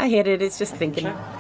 I hate it. It's just thinking. Sure.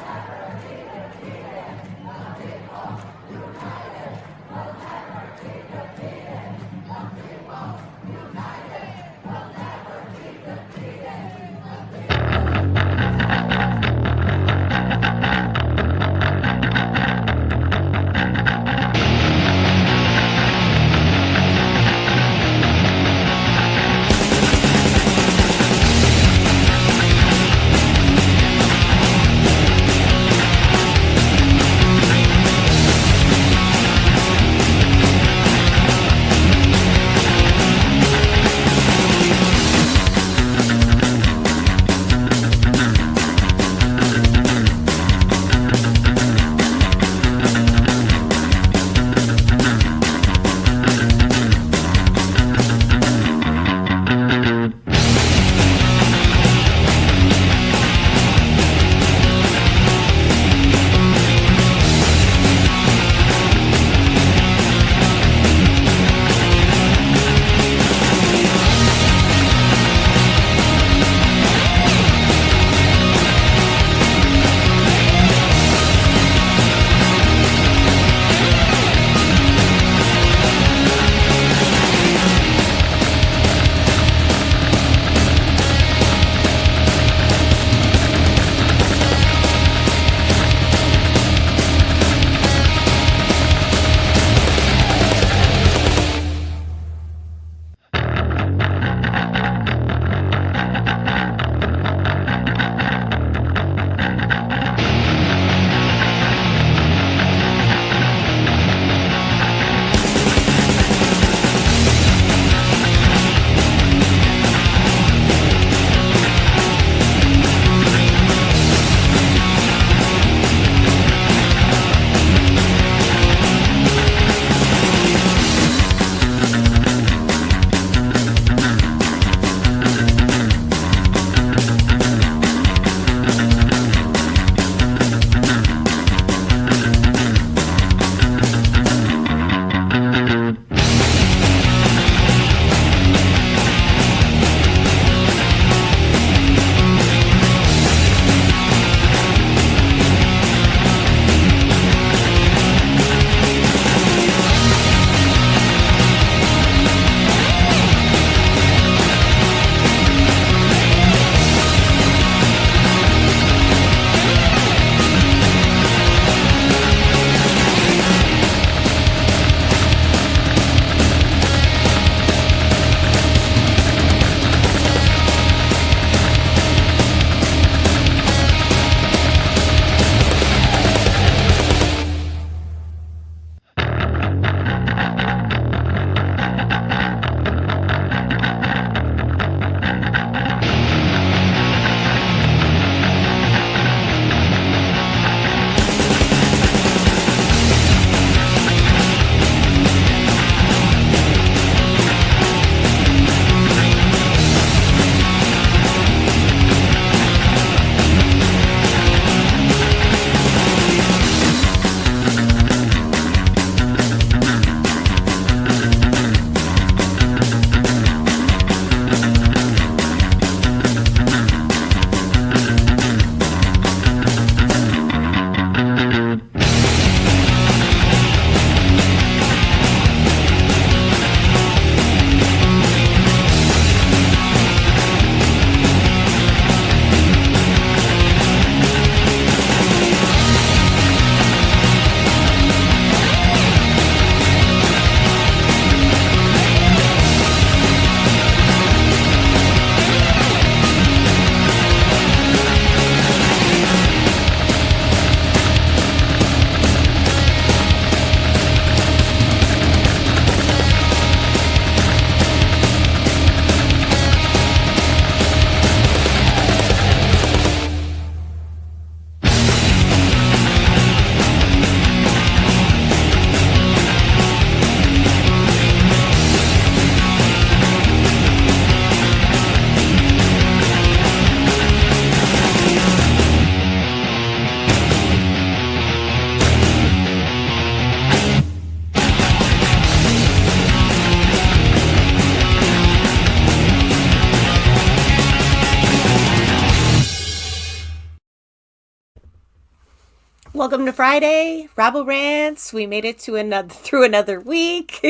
Welcome to Friday, Rabble Rants. We made it to another week.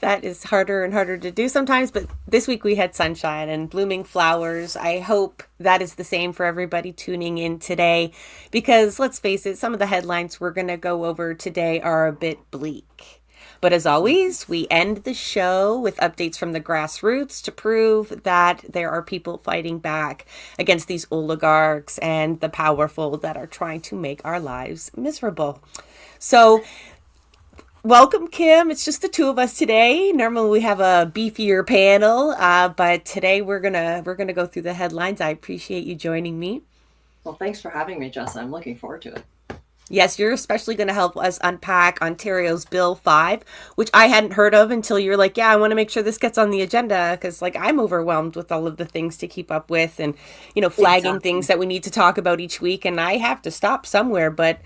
That is harder and harder to do sometimes, but this week we had sunshine and blooming flowers. I hope that is the same for everybody tuning in today because let's face it, some of the headlines we're going to go over today are a bit bleak. But as always, we end the show with updates from the grassroots to prove that there are people fighting back against these oligarchs and the powerful that are trying to make our lives miserable. So, welcome, Kim. It's just the two of us today. Normally we have a beefier panel, but today we're gonna go through the headlines. I appreciate you joining me. Well, thanks for having me, Jessa. I'm looking forward to it. Yes, you're especially going to help us unpack Ontario's Bill 5, which I hadn't heard of until you're like, yeah, I want to make sure this gets on the agenda because, like, I'm overwhelmed with all of the things to keep up with and, flagging Exactly. things that we need to talk about each week. And I have to stop somewhere. But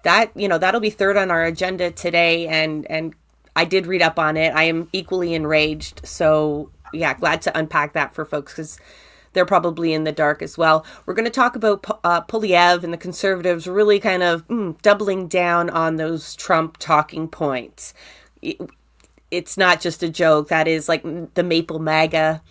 that'll be third on our agenda today. And I did read up on it. I am equally enraged. So, yeah, glad to unpack that for folks because they're probably in the dark as well. We're going to talk about Poilievre and the Conservatives really kind of doubling down on those Trump talking points. It's not just a joke. That is like the Maple MAGA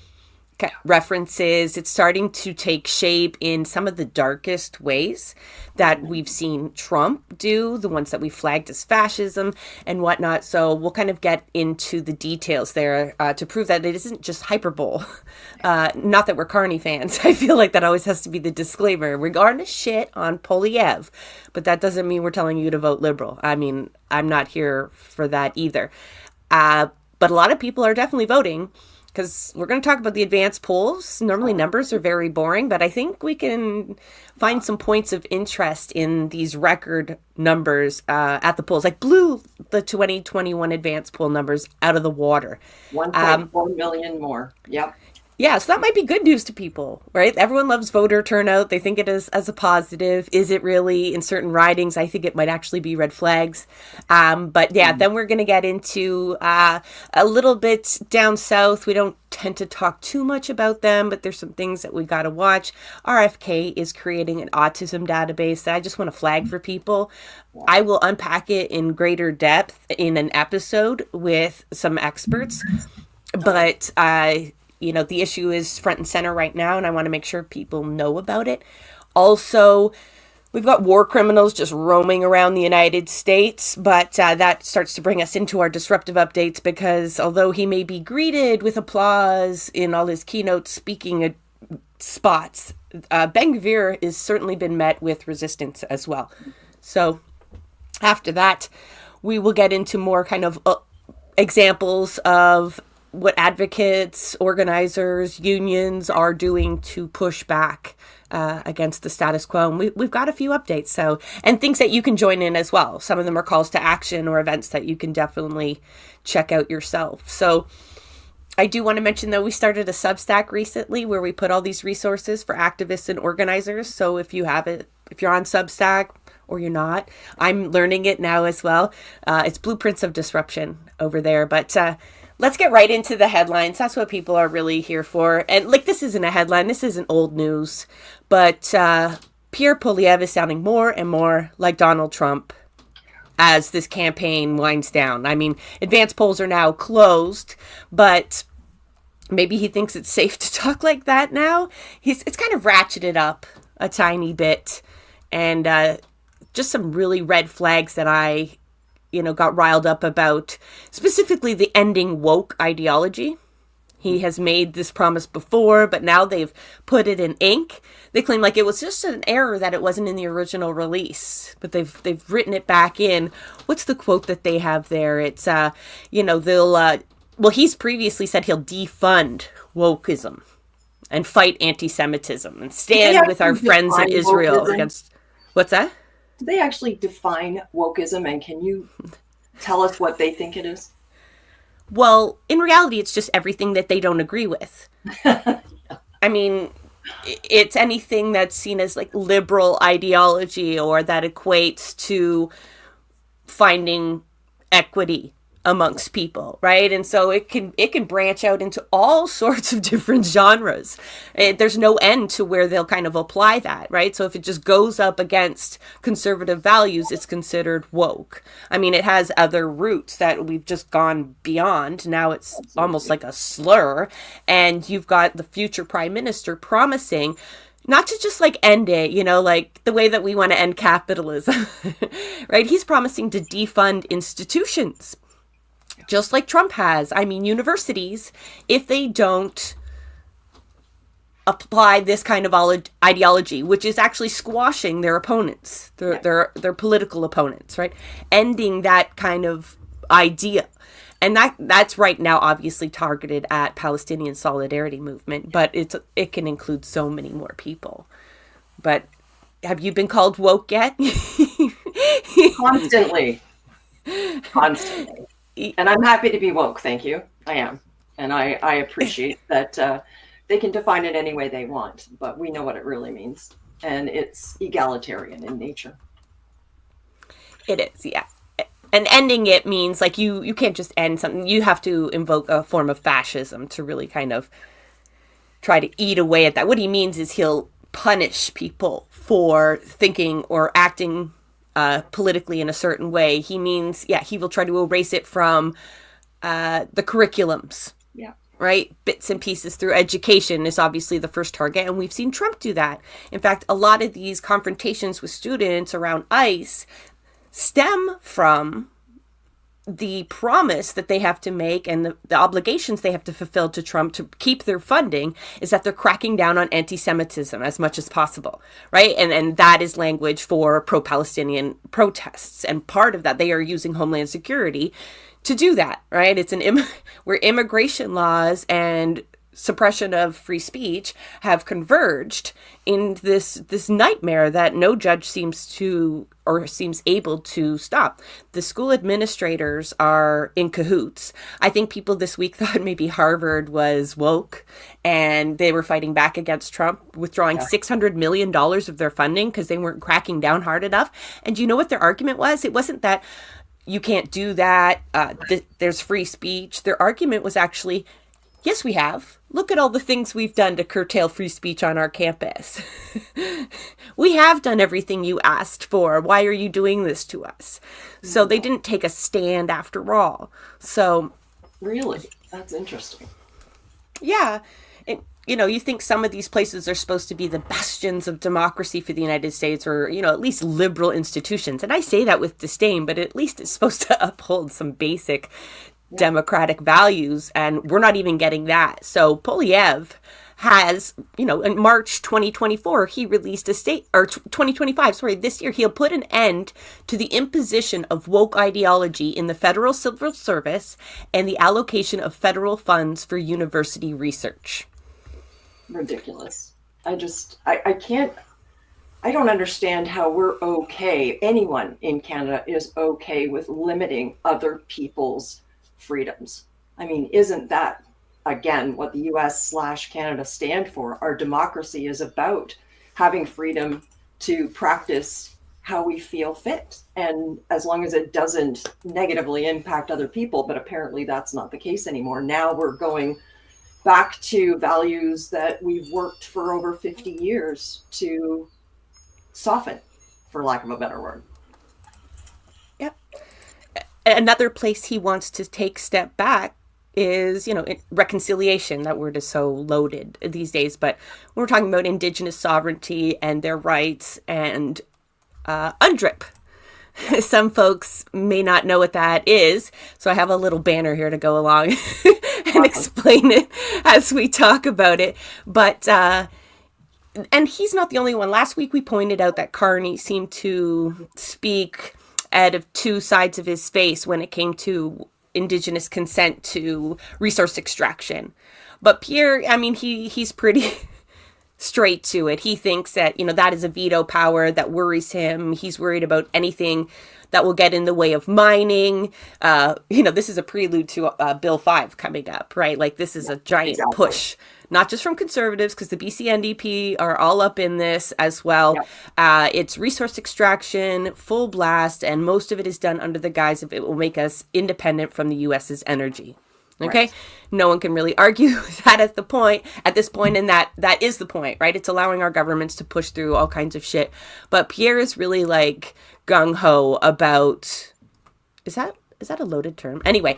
references. It's starting to take shape in some of the darkest ways that we've seen Trump do, the ones that we flagged as fascism and whatnot. So we'll kind of get into the details there to prove that it isn't just hyperbole. Not that we're Carney fans. I feel like that always has to be the disclaimer. We're going to shit on Poilievre, but that doesn't mean we're telling you to vote Liberal. I mean, I'm not here for that either. But a lot of people are definitely voting because we're going to talk about the advanced polls. Normally numbers are very boring, but I think we can find some points of interest in these record numbers at the polls. Like blew the 2021 advanced poll numbers out of the water. 1.4 million more. Yep. Yeah, so that might be good news to people, right? Everyone loves voter turnout. They think it is as a positive. Is it really in certain ridings? I think it might actually be red flags. But yeah, then we're going to get into a little bit down south. We don't tend to talk too much about them, but there's some things that we got to watch. RFK is creating an autism database that I just want to flag for people. I will unpack it in greater depth in an episode with some experts. But the issue is front and center right now, and I want to make sure people know about it. Also, we've got war criminals just roaming around the United States, but that starts to bring us into our disruptive updates because although he may be greeted with applause in all his keynote speaking spots, Ben-Gvir has certainly been met with resistance as well. So after that, we will get into more kind of examples of what advocates, organizers, unions are doing to push back against the status quo. And we've got a few updates, and things that you can join in as well. Some of them are calls to action or events that you can definitely check out yourself. So I do want to mention, though, we started a Substack recently where we put all these resources for activists and organizers. So if you have it, if you're on Substack or you're not, I'm learning it now as well. It's Blueprints of Disruption over there. But let's get right into the headlines. That's what people are really here for. And like, this isn't a headline. This isn't old news. But Pierre Poilievre is sounding more and more like Donald Trump as this campaign winds down. I mean, advanced polls are now closed, but maybe he thinks it's safe to talk like that now. It's kind of ratcheted up a tiny bit. And just some really red flags that I got riled up about, specifically the ending woke ideology. He has made this promise before, but now they've put it in ink. They claim like it was just an error that it wasn't in the original release, but they've written it back in. What's the quote that they have there? It's he's previously said he'll defund wokeism and fight anti-Semitism and stand with our friends in Isreal Wokeism? against what's that? Do they actually define wokeism, and can you tell us what they think it is? Well, in reality, it's just everything that they don't agree with. I mean, it's anything that's seen as like liberal ideology or that equates to finding equity amongst people, right? And so it can branch out into all sorts of different genres. There's no end to where they'll kind of apply that, right? So if it just goes up against conservative values, it's considered woke. I mean, it has other roots that we've just gone beyond. Now it's almost like a slur. And you've got the future prime minister promising not to just like end it, like the way that we want to end capitalism, right? He's promising to defund institutions, just like Trump has. I mean, universities, if they don't apply this kind of ideology, which is actually squashing their opponents, their political opponents, right? Ending that kind of idea. And that's right now obviously targeted at Palestinian solidarity movement, but it can include so many more people. But have you been called woke yet? Constantly. And I'm happy to be woke, thank you. I am. And I appreciate that they can define it any way they want, but we know what it really means. And it's egalitarian in nature. It is, yeah. And ending it means like you can't just end something. You have to invoke a form of fascism to really kind of try to eat away at that. What he means is he'll punish people for thinking or acting politically in a certain way. He means, he will try to erase it from the curriculums. Yeah. Right? Bits and pieces through education is obviously the first target. And we've seen Trump do that. In fact, a lot of these confrontations with students around ICE stem from the promise that they have to make and the obligations they have to fulfill to Trump to keep their funding is that they're cracking down on anti-Semitism as much as possible, right? And that is language for pro-Palestinian protests. And part of that, they are using Homeland Security to do that, right? It's where immigration laws and suppression of free speech have converged in this nightmare that no judge seems able to stop. The school administrators are in cahoots. I think people this week thought maybe Harvard was woke and they were fighting back against Trump, withdrawing $600 million of their funding because they weren't cracking down hard enough. And do you know what their argument was? It wasn't that you can't do that, there's free speech. Their argument was actually, yes, we have. Look at all the things we've done to curtail free speech on our campus. We have done everything you asked for. Why are you doing this to us? So they didn't take a stand after all. So really, that's interesting. Yeah. And, you think some of these places are supposed to be the bastions of democracy for the United States, or, at least liberal institutions. And I say that with disdain, but at least it's supposed to uphold some basic democratic values, and we're not even getting that. So Poilievre has, in March 2024, he released a 2025, this year, he'll put an end to the imposition of woke ideology in the federal civil service and the allocation of federal funds for university research. Ridiculous. I don't understand how we're okay, anyone in Canada is okay with limiting other people's freedoms. I mean, isn't that, again, what the US/Canada stand for? Our democracy is about having freedom to practice how we feel fit. And as long as it doesn't negatively impact other people, but apparently that's not the case anymore. Now we're going back to values that we've worked for over 50 years to soften, for lack of a better word. Yep. Another place he wants to take step back is, reconciliation. That word is so loaded these days, but we're talking about Indigenous sovereignty and their rights and UNDRIP. Some folks may not know what that is, so I have a little banner here to go along and explain it as we talk about it. But and he's not the only one. Last week we pointed out that Carney seemed to speak out of two sides of his face when it came to Indigenous consent to resource extraction. But Pierre, I mean, he's pretty straight to it. He thinks that, that is a veto power that worries him. He's worried about anything that will get in the way of mining. This is a prelude to Bill 5 coming up, right? Like, this is a giant push, not just from conservatives, because the BC NDP are all up in this as well. It's resource extraction, full blast, and most of it is done under the guise of it will make us independent from the US's energy. Okay. Right. No one can really argue that at this point, and that is the point, right? It's allowing our governments to push through all kinds of shit. But Pierre is really like gung-ho about, is that a loaded term? Anyway.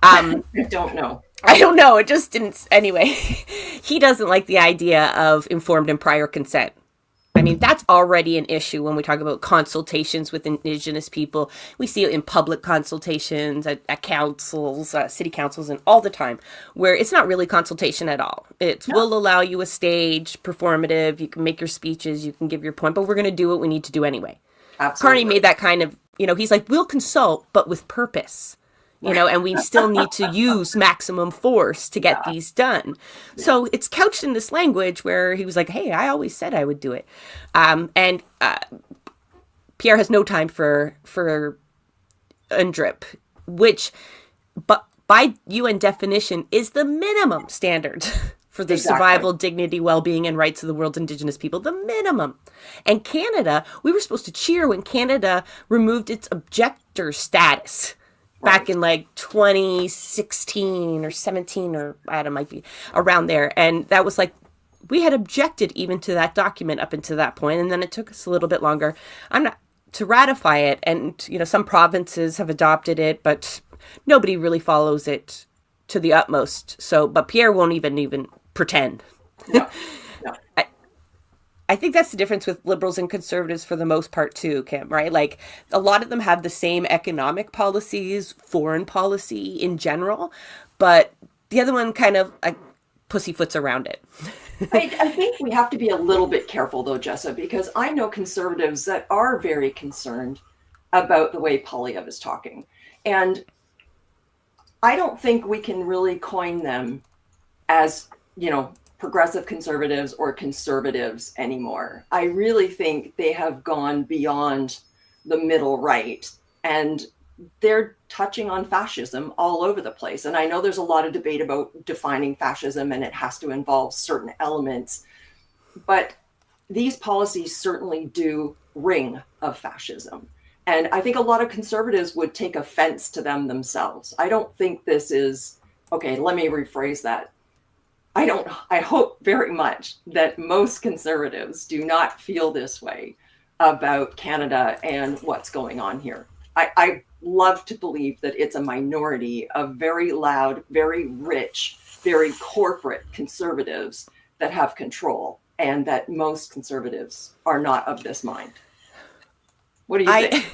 I don't know. It just didn't. Anyway, he doesn't like the idea of informed and prior consent. I mean, that's already an issue when we talk about consultations with Indigenous people. We see it in public consultations at councils, city councils, and all the time, where it's not really consultation at all. We'll allow you a stage, performative, you can make your speeches, you can give your point, but we're going to do what we need to do anyway. Absolutely. Carney made that kind of, he's like, we'll consult, but with purpose. And we still need to use maximum force to get these done. Yeah. So it's couched in this language where he was like, hey, I always said I would do it. And Pierre has no time for UNDRIP, which, but by UN definition, is the minimum standard for the survival, dignity, well-being, and rights of the world's Indigenous people, the minimum. And Canada, we were supposed to cheer when Canada removed its objector status. Back in like 2016 or 17 or I don't know, might be around there. And that was like, we had objected even to that document up until that point. And then it took us a little bit longer to ratify it. And, some provinces have adopted it, but nobody really follows it to the utmost. So, but Pierre won't even pretend. No. I think that's the difference with liberals and conservatives for the most part too, Kim, right? Like, a lot of them have the same economic policies, foreign policy in general, but the other one kind of pussyfoots around it. I think we have to be a little bit careful though, Jessa, because I know conservatives that are very concerned about the way Poilievre is talking. And I don't think we can really coin them as, progressive conservatives or conservatives anymore. I really think they have gone beyond the middle right, and they're touching on fascism all over the place. And I know there's a lot of debate about defining fascism and it has to involve certain elements, but these policies certainly do ring of fascism. And I think a lot of conservatives would take offense to them themselves. I don't think this is, okay, let me rephrase that. I hope very much that most conservatives do not feel this way about Canada and what's going on here. I love to believe that it's a minority of very loud, very rich, very corporate conservatives that have control, and that most conservatives are not of this mind. What do you think?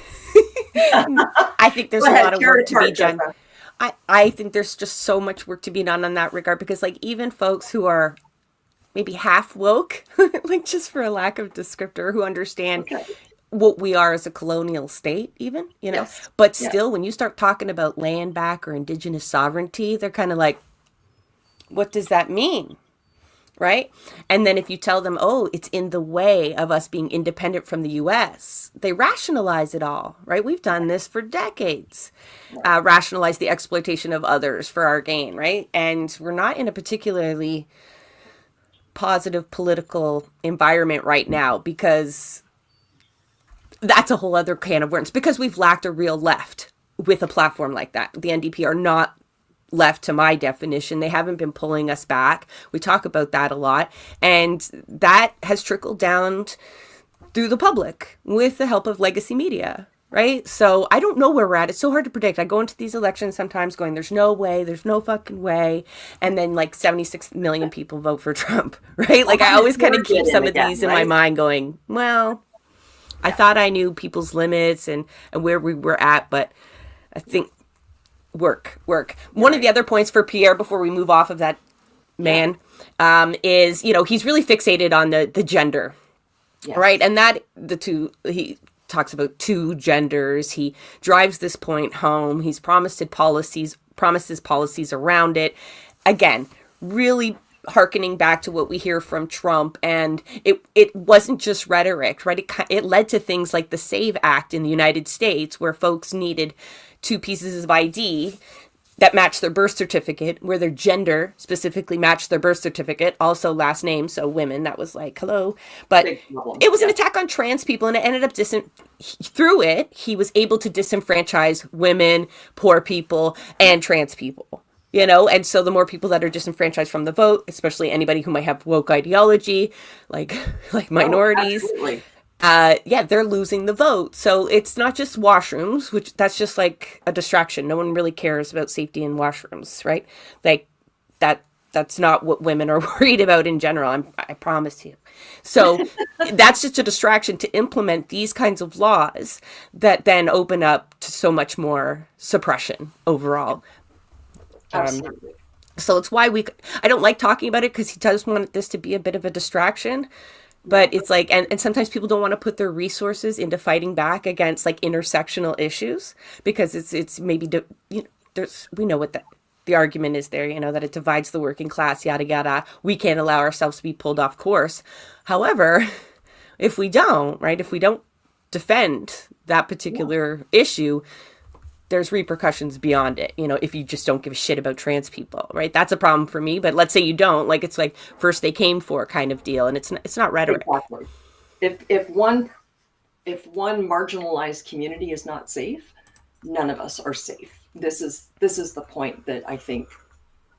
I think there's a lot of work to be done. I think there's just so much work to be done in that regard, because like even folks who are maybe half woke, like just for a lack of descriptor, who understand what we are as a colonial state even, yes. But still when you start talking about land back or Indigenous sovereignty, they're kind of like, what does that mean? Right? And then if you tell them, oh, it's in the way of us being independent from the U.S., they rationalize it all, right? We've done this for decades, rationalize the exploitation of others for our gain, right? And we're not in a particularly positive political environment right now, because that's a whole other can of worms, because we've lacked a real left with a platform like that. The NDP are not left to my definition. They haven't been pulling us back. We talk about that a lot. And that has trickled down through the public with the help of legacy media, right? So I don't know where we're at. It's so hard to predict. I go into these elections sometimes going, there's no way, there's no fucking way. And then like 76 million people vote for Trump, right? Like I always kind of keep some of these in my mind going, well, I thought I knew people's limits and where we were at, but I think work. One of the other points for Pierre before we move off of that man is, he's really fixated on the gender, right? And that he talks about two genders. He drives this point home. He's promises policies around it. Again, really hearkening back to what we hear from Trump, and it wasn't just rhetoric, right? It led to things like the SAVE Act in the United States, where folks needed 2 pieces of ID that matched their birth certificate, where their gender specifically matched their birth certificate, also last name, so women. That was like, hello. But it was an attack on trans people, and it ended up through it, he was able to disenfranchise women, poor people, and trans people. You know, and so the more people that are disenfranchised from the vote, especially anybody who might have woke ideology, like minorities, they're losing the vote. So it's not just washrooms, which that's just like a distraction. No one really cares about safety in washrooms, right? Like that's not what women are worried about in general. I promise you. So that's just a distraction to implement these kinds of laws that then open up to so much more suppression overall. Absolutely. So it's why I don't like talking about it, because he does want this to be a bit of a distraction. But it's like, and sometimes people don't want to put their resources into fighting back against like intersectional issues, because it's maybe, we know what the argument is there, that it divides the working class, yada, yada. We can't allow ourselves to be pulled off course. However, if we don't defend that particular issue, there's repercussions beyond it, if you just don't give a shit about trans people, right? That's a problem for me. But let's say you don't, like, it's like first they came for kind of deal, and it's not rhetoric. Exactly. If one marginalized community is not safe, none of us are safe. This is the point that I think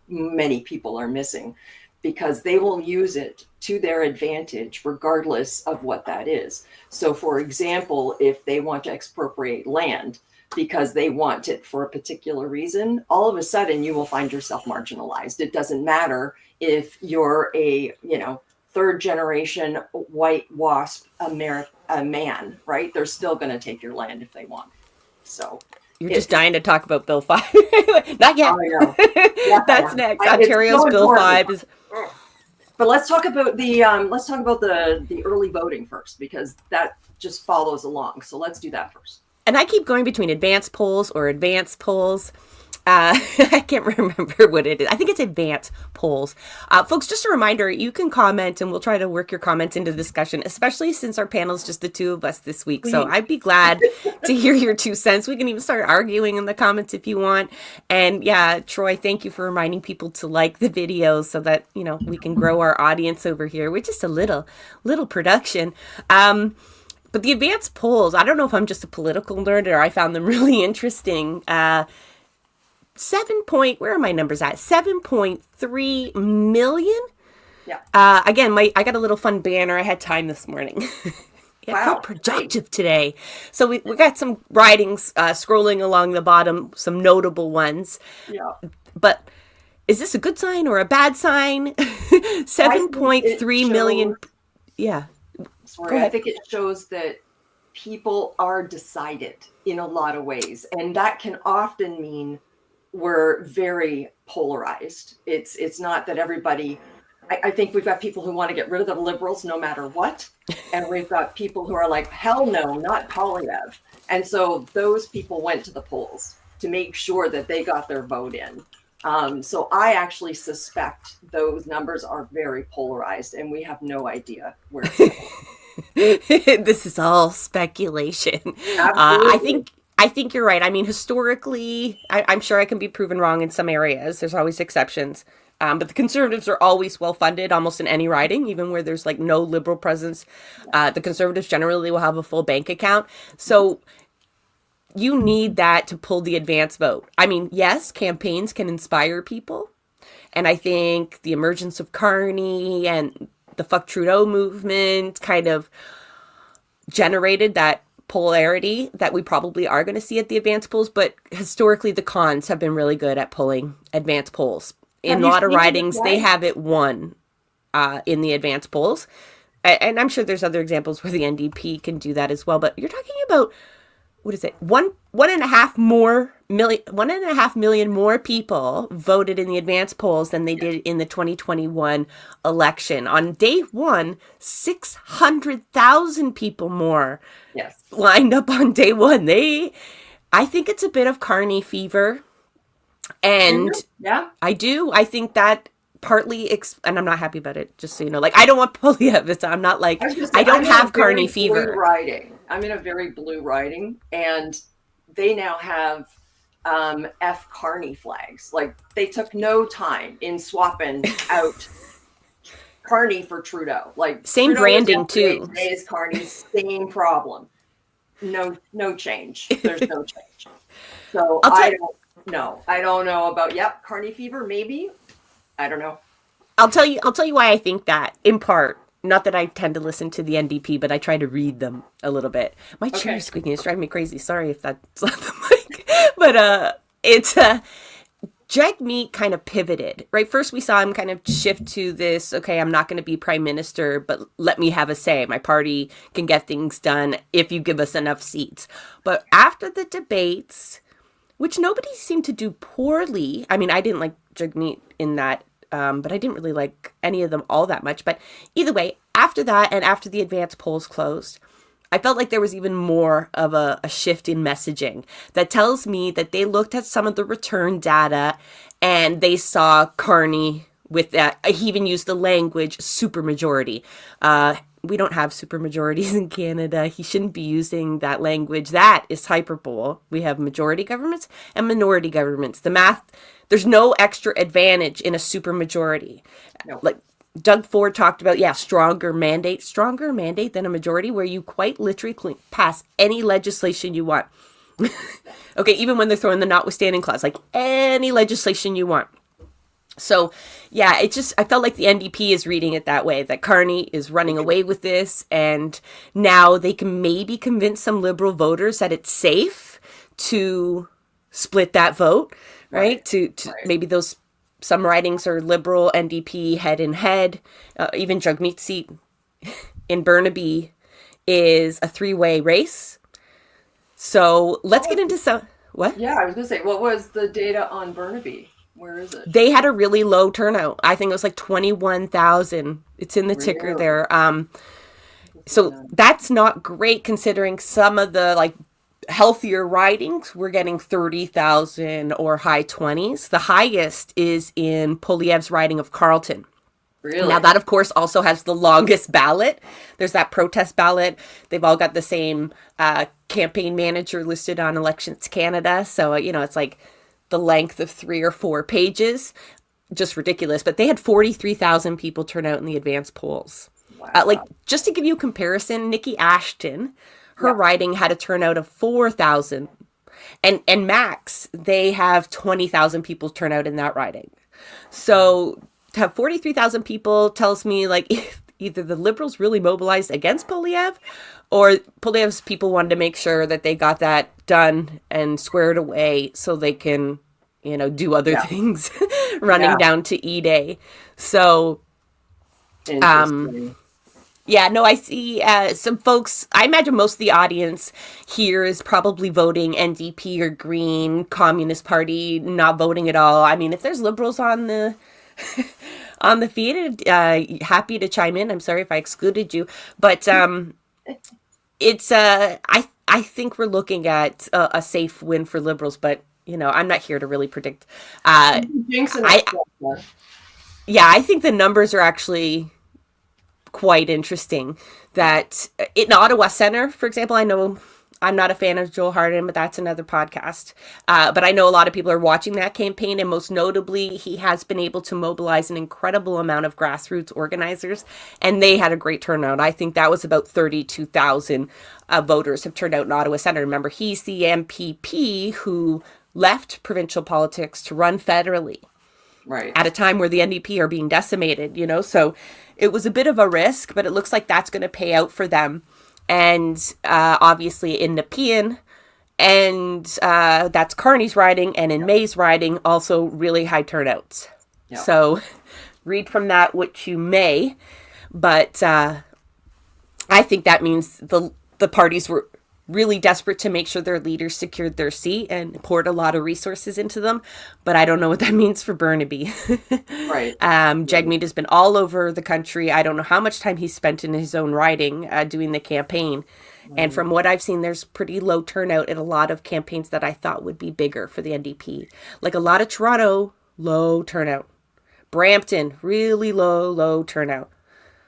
many people are missing, because they will use it to their advantage regardless of what that is. So, for example, if they want to expropriate land because they want it for a particular reason, all of a sudden you will find yourself marginalized. It doesn't matter if you're a, third generation white WASP a man, right? They're still going to take your land if they want. So you're just dying to talk about Bill 5. Not yet. Yeah, that's next. Ontario's Bill 5 is. But let's talk about the early voting first, because that just follows along. So let's do that first. And I keep going between advanced polls or advanced polls. I can't remember what it is. I think it's advanced polls. Folks, just a reminder, you can comment and we'll try to work your comments into the discussion, especially since our panel is just the 2 of us this week. So I'd be glad to hear your 2 cents. We can even start arguing in the comments if you want. And yeah, Troy, thank you for reminding people to like the videos so that, we can grow our audience over here. We're just a little production. But the advanced polls, I don't know if I'm just a political nerd or I found them really interesting. Where are my numbers at? 7.3 million? Yeah. Again, I got a little fun banner. I had time this morning. I felt productive today. So we got some writings scrolling along the bottom, some notable ones. Yeah. But is this a good sign or a bad sign? 7.3 million. Yeah. Sorry, I think it shows that people are decided in a lot of ways. And that can often mean we're very polarized. It's not that everybody, I think we've got people who want to get rid of the liberals no matter what. And we've got people who are like, hell no, not Poilievre. And so those people went to the polls to make sure that they got their vote in. So I actually suspect those numbers are very polarized and we have no idea where it's going. This is all speculation. I think you're right. I mean, historically, I'm sure I can be proven wrong in some areas. There's always exceptions. But the Conservatives are always well-funded, almost in any riding, even where there's like no Liberal presence. The Conservatives generally will have a full bank account. So you need that to pull the advance vote. I mean, yes, campaigns can inspire people. And I think the emergence of Carney and the Fuck Trudeau movement kind of generated that polarity that we probably are going to see at the advanced polls. But historically, the cons have been really good at pulling advanced polls. In a lot of ridings, they have it won in the advanced polls. And I'm sure there's other examples where the NDP can do that as well. But you're talking about, what is it? 1.5 million more people voted in the advanced polls than they did in the 2021 election. On day one, 600,000 people more lined up on day one. I think it's a bit of Carney fever. And I do. I think that partly, and I'm not happy about it, just so you know. Like, I don't want Poilievre. I'm not like, I was just I saying, don't I'm in have a very carny blue fever. riding. I'm in a very blue riding, and they now have F carny flags. Like, they took no time in swapping out carny for Trudeau. Like, Same Trudeau was branding, yesterday, too. today is carny, same problem. No change. There's no change. So I'll tell I don't know about, carny fever, maybe. I don't know. I'll tell you why I think that, in part. Not that I tend to listen to the NDP, but I try to read them a little bit. My chair Okay. is squeaking. It's driving me crazy. Sorry if that's not the mic. But it's Jagmeet kind of pivoted, right? First, we saw him kind of shift to this, okay, I'm not going to be prime minister, but let me have a say. My party can get things done if you give us enough seats. But after the debates, which nobody seemed to do poorly, I mean, I didn't like Jagmeet in that, but I didn't really like any of them all that much. But either way, after that and after the advanced polls closed, I felt like there was even more of a shift in messaging that tells me that they looked at some of the return data and they saw Carney with that. He even used the language supermajority. We don't have supermajorities in Canada. He shouldn't be using that language. That is hyperbole. We have majority governments and minority governments. The math, there's no extra advantage in a supermajority. No. Like Doug Ford talked about, stronger mandate than a majority, where you quite literally pass any legislation you want. Okay, even when they're throwing the notwithstanding clause, like any legislation you want. So, I felt like the NDP is reading it that way, that Carney is running away with this, and now they can maybe convince some Liberal voters that it's safe to split that vote, right? To maybe some ridings are Liberal, NDP, head in head. Even Jagmeet's seat in Burnaby is a three-way race. So let's get into some... What? Yeah, I was going to say, what was the data on Burnaby? Where is it? They had a really low turnout. I think it was like 21,000. It's in the ticker there. So that's not great considering some of the healthier ridings were getting 30,000 or high 20s. The highest is in Poilievre's riding of Carleton. Really? Now that, of course, also has the longest ballot. There's that protest ballot. They've all got the same campaign manager listed on Elections Canada. So, it's like the length of 3 or 4 pages. Just ridiculous. But they had 43,000 people turn out in the advanced polls. Wow. Just to give you a comparison, Nikki Ashton, her riding had a turnout of 4,000. And Max, they have 20,000 people turn out in that riding. So to have 43,000 people tells me if either the Liberals really mobilized against Poilievre or Poilievre's people wanted to make sure that they got that done and squared away so they can, do other things running down to E-Day. So, I see some folks, I imagine most of the audience here is probably voting NDP or Green, Communist Party, not voting at all. I mean, if there's Liberals on the on the feed, happy to chime in. I'm sorry if I excluded you, but it's I think we're looking at a safe win for Liberals, but I'm not here to really predict. I think the numbers are actually quite interesting. That in Ottawa Centre, for example, I know I'm not a fan of Joel Harden, but that's another podcast. But I know a lot of people are watching that campaign, and most notably, he has been able to mobilize an incredible amount of grassroots organizers, and they had a great turnout. I think that was about 32,000 voters have turned out in Ottawa Centre. Remember, he's the MPP who left provincial politics to run federally. Right. At a time where the NDP are being decimated, so it was a bit of a risk, but it looks like that's going to pay out for them. And obviously in Nepean, and that's Carney's riding, and in May's riding, also really high turnouts. Yep. So read from that what you may, but I think that means the parties were really desperate to make sure their leaders secured their seat and poured a lot of resources into them. But I don't know what that means for Burnaby. Right. Jagmeet has been all over the country. I don't know how much time he's spent in his own riding doing the campaign. And from what I've seen, there's pretty low turnout in a lot of campaigns that I thought would be bigger for the NDP. Like a lot of Toronto, low turnout. Brampton, really low turnout.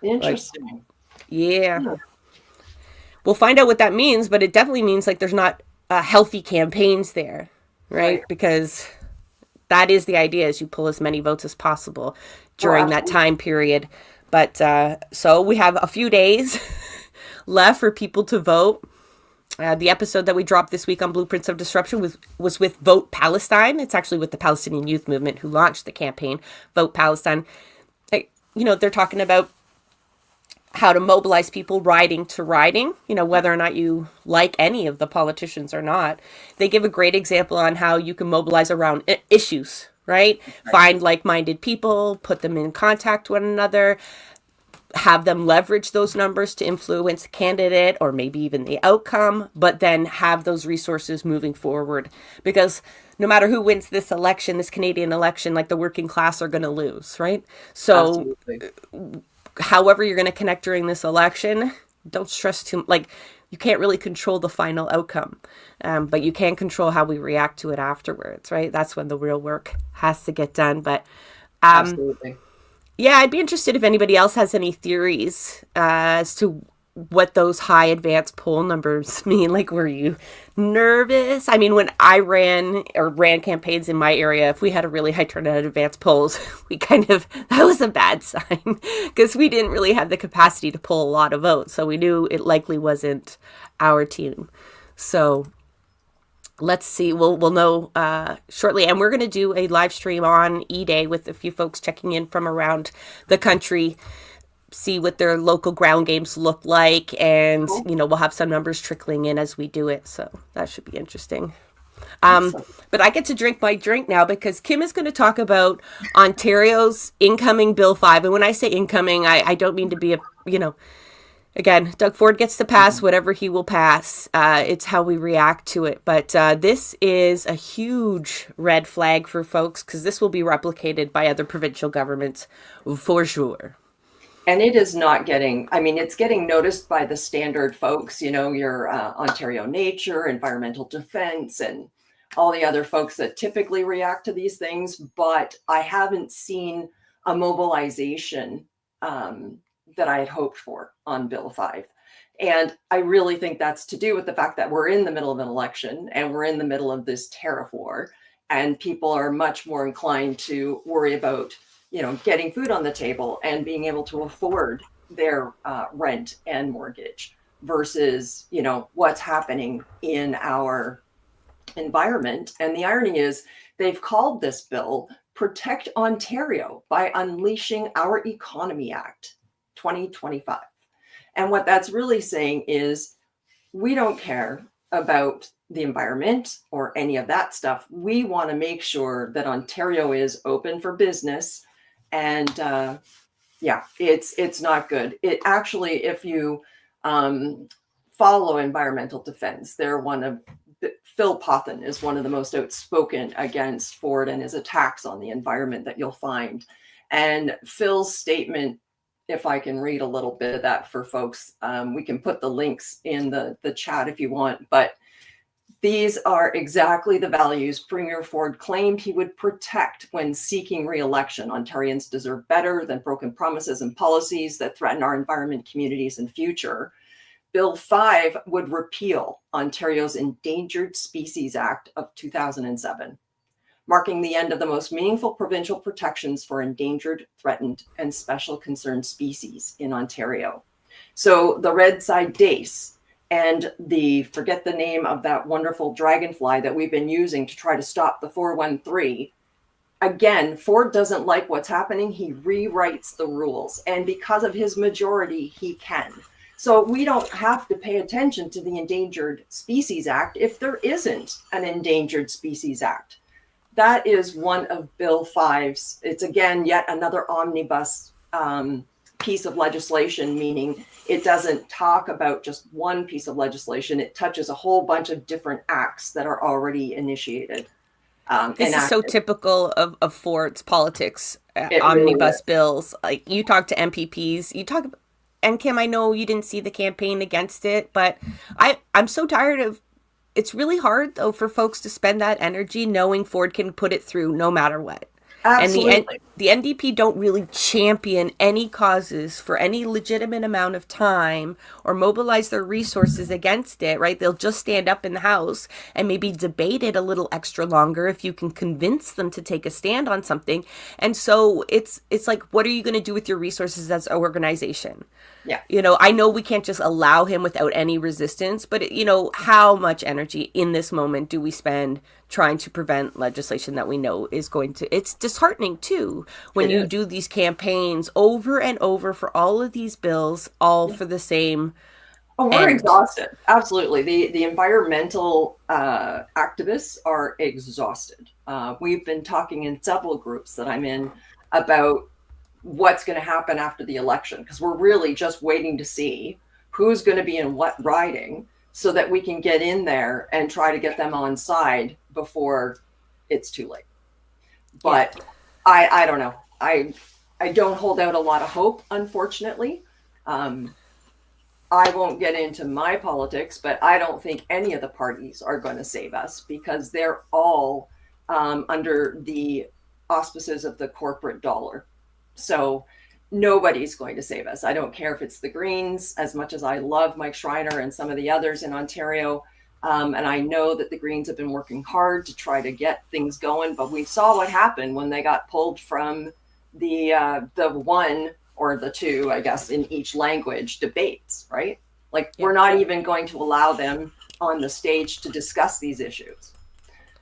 Like, Interesting. yeah. Hmm. We'll find out what that means, but it definitely means like there's not healthy campaigns there, Right. right? Because that is the idea, is you pull as many votes as possible Oh, during that absolutely. time period. But so we have a few days left for people to vote. The episode that we dropped this week on Blueprints of Disruption was with Vote Palestine. It's actually with the Palestinian Youth Movement who launched the campaign, Vote Palestine. They're talking about how to mobilize people riding to riding, whether or not you like any of the politicians or not. They give a great example on how you can mobilize around issues, right? Right. Find like-minded people, put them in contact with one another, have them leverage those numbers to influence a candidate or maybe even the outcome, but then have those resources moving forward. Because no matter who wins this election, this Canadian election, like the working class are going to lose, right? So Absolutely. however you're going to connect during this election, don't stress too much. Like, you can't really control the final outcome, but you can control how we react to it afterwards, right? That's when the real work has to get done. But Absolutely. yeah, I'd be interested if anybody else has any theories as to what those high advanced poll numbers mean. Like, were you nervous? I mean, when I ran campaigns in my area, if we had a really high turnout of advanced polls, that was a bad sign because we didn't really have the capacity to pull a lot of votes. So we knew it likely wasn't our team. So let's see. We'll know shortly, and we're going to do a live stream on E-Day with a few folks checking in from around the country, see what their local ground games look like, and Cool. we'll have some numbers trickling in as we do it. So that should be interesting. Excellent. But I get to drink my drink now because Kim is going to talk about Ontario's incoming Bill 5. And when I say incoming, I don't mean to be again, Doug Ford gets to pass whatever he will pass. It's how we react to it. But this is a huge red flag for folks because this will be replicated by other provincial governments for sure. And it is not getting, I mean, it's getting noticed by the standard folks, your Ontario Nature, Environmental Defense, and all the other folks that typically react to these things. But I haven't seen a mobilization that I had hoped for on Bill 5. And I really think that's to do with the fact that we're in the middle of an election and we're in the middle of this tariff war. And people are much more inclined to worry about getting food on the table and being able to afford their rent and mortgage versus, what's happening in our environment. And the irony is they've called this bill Protect Ontario by Unleashing Our Economy Act 2025. And what that's really saying is we don't care about the environment or any of that stuff. We want to make sure that Ontario is open for business. And yeah, it's not good. It actually, if you follow Environmental Defense, Phil Pothen is one of the most outspoken against Ford and his attacks on the environment that you'll find. And Phil's statement, if I can read a little bit of that for folks, we can put the links in the chat if you want, but these are exactly the values Premier Ford claimed he would protect when seeking re-election. Ontarians deserve better than broken promises and policies that threaten our environment, communities, and future. Bill 5 would repeal Ontario's Endangered Species Act of 2007, marking the end of the most meaningful provincial protections for endangered, threatened, and special concern species in Ontario. So the red side dace and forget the name of that wonderful dragonfly that we've been using to try to stop the 413. Again, Ford doesn't like what's happening. He rewrites the rules. And because of his majority, he can. So we don't have to pay attention to the Endangered Species Act if there isn't an Endangered Species Act. That is one of Bill 5's. It's, again, yet another omnibus piece of legislation, meaning it doesn't talk about just one piece of legislation. It touches a whole bunch of different acts that are already initiated. This is so typical of Ford's politics, It omnibus really bills. Like, you talk to MPPs, and Kim, I know you didn't see the campaign against it, but I'm so tired of. It's really hard though for folks to spend that energy knowing Ford can put it through no matter what. Absolutely. the NDP don't really champion any causes for any legitimate amount of time or mobilize their resources against it, right? They'll just stand up in the House and maybe debate it a little extra longer if you can convince them to take a stand on something. And so it's like, what are you going to do with your resources as an organization? Yeah. You know, I know we can't just allow him without any resistance, but, you know, how much energy in this moment do we spend trying to prevent legislation that we know is going to, it's disheartening too, when you do these campaigns over and over for all of these bills, all for the same. Oh, we're exhausted. Absolutely. The environmental activists are exhausted. We've been talking in several groups that I'm in about what's going to happen after the election, because we're really just waiting to see who's going to be in what riding so that we can get in there and try to get them on side before it's too late. But I don't know. I don't hold out a lot of hope, unfortunately. I won't get into my politics, but I don't think any of the parties are going to save us, because they're all under the auspices of the corporate dollar. So nobody's going to save us. I don't care if it's the Greens, as much as I love Mike Schreiner and some of the others in Ontario. And I know that the Greens have been working hard to try to get things going, but we saw what happened when they got pulled from the one or the two, I guess, in each language debates, right? Like, we're not even going to allow them on the stage to discuss these issues.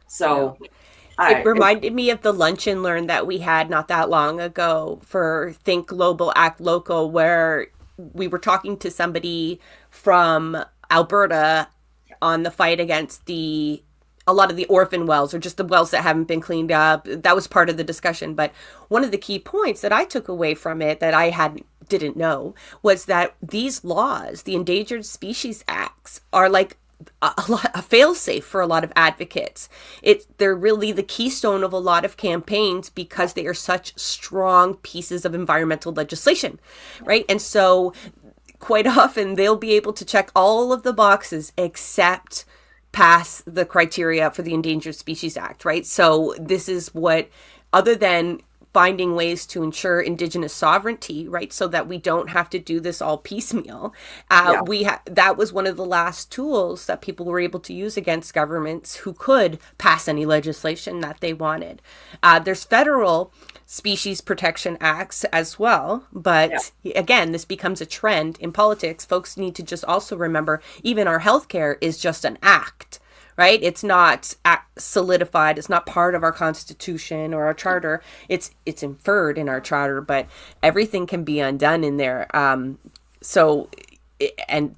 So it reminded me of the lunch and learn that we had not that long ago for Think Global, Act Local, where we were talking to somebody from Alberta on the fight against a lot of the orphan wells, or just the wells that haven't been cleaned up. That was part of the discussion. But one of the key points that I took away from it that I didn't know was that these laws, the Endangered Species Acts, are like a failsafe for a lot of advocates. They're really the keystone of a lot of campaigns because they are such strong pieces of environmental legislation, right? And so quite often they'll be able to check all of the boxes except pass the criteria for the Endangered Species Act, right? So this is what, other than finding ways to ensure Indigenous sovereignty, right, so that we don't have to do this all piecemeal. That was one of the last tools that people were able to use against governments who could pass any legislation that they wanted. There's federal species protection acts as well, but again, this becomes a trend in politics. Folks need to just also remember, even our healthcare is just an act. Right? It's not solidified. It's not part of our Constitution or our charter. It's inferred in our charter, but everything can be undone in there. And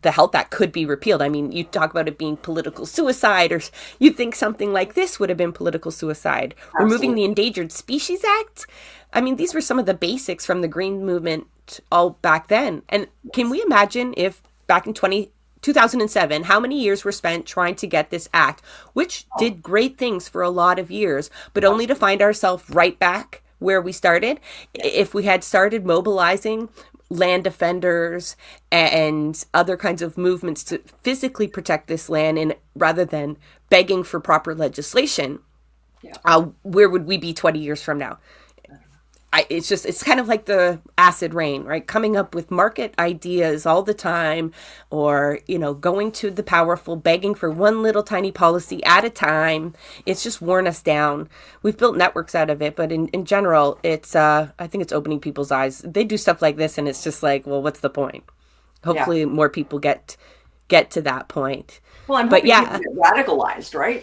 the Health Act could be repealed. I mean, you talk about it being political suicide, or you think something like this would have been political suicide. Absolutely. Removing the Endangered Species Act. I mean, these were some of the basics from the Green movement all back then. And can we imagine if back in 2007, how many years were spent trying to get this act, which did great things for a lot of years, but only to find ourselves right back where we started? If we had started mobilizing land defenders and other kinds of movements to physically protect this land, and rather than begging for proper legislation, where would we be 20 years from now? It's kind of like the acid rain, right? Coming up with market ideas all the time, or, going to the powerful, begging for one little tiny policy at a time. It's just worn us down. We've built networks out of it, but in general, it's, I think it's opening people's eyes. They do stuff like this and it's just like, well, what's the point? Hopefully more people get to that point. Well, I'm hoping you get radicalized, right?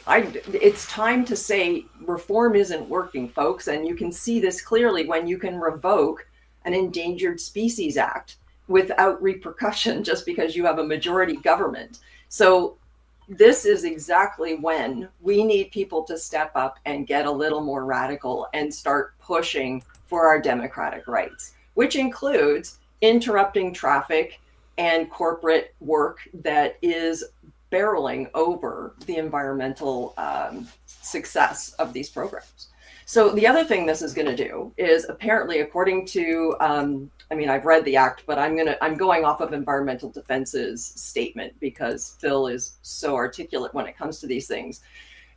It's time to say reform isn't working, folks. And you can see this clearly when you can revoke an Endangered Species Act without repercussion just because you have a majority government. So this is exactly when we need people to step up and get a little more radical and start pushing for our democratic rights, which includes interrupting traffic and corporate work that is barreling over the environmental success of these programs. So the other thing this is going to do is, apparently, according to, I've read the act, but I'm going off of Environmental Defense's statement because Phil is so articulate when it comes to these things.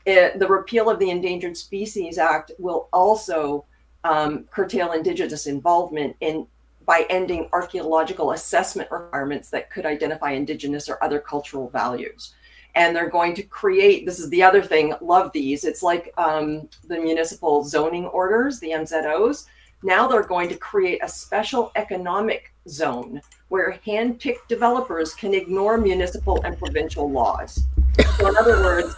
The repeal of the Endangered Species Act will also curtail Indigenous involvement in by ending archaeological assessment requirements that could identify Indigenous or other cultural values. And they're going to create, this is the other thing, love these, it's like the municipal zoning orders, the MZOs. Now they're going to create a special economic zone where hand-picked developers can ignore municipal and provincial laws. So in other words,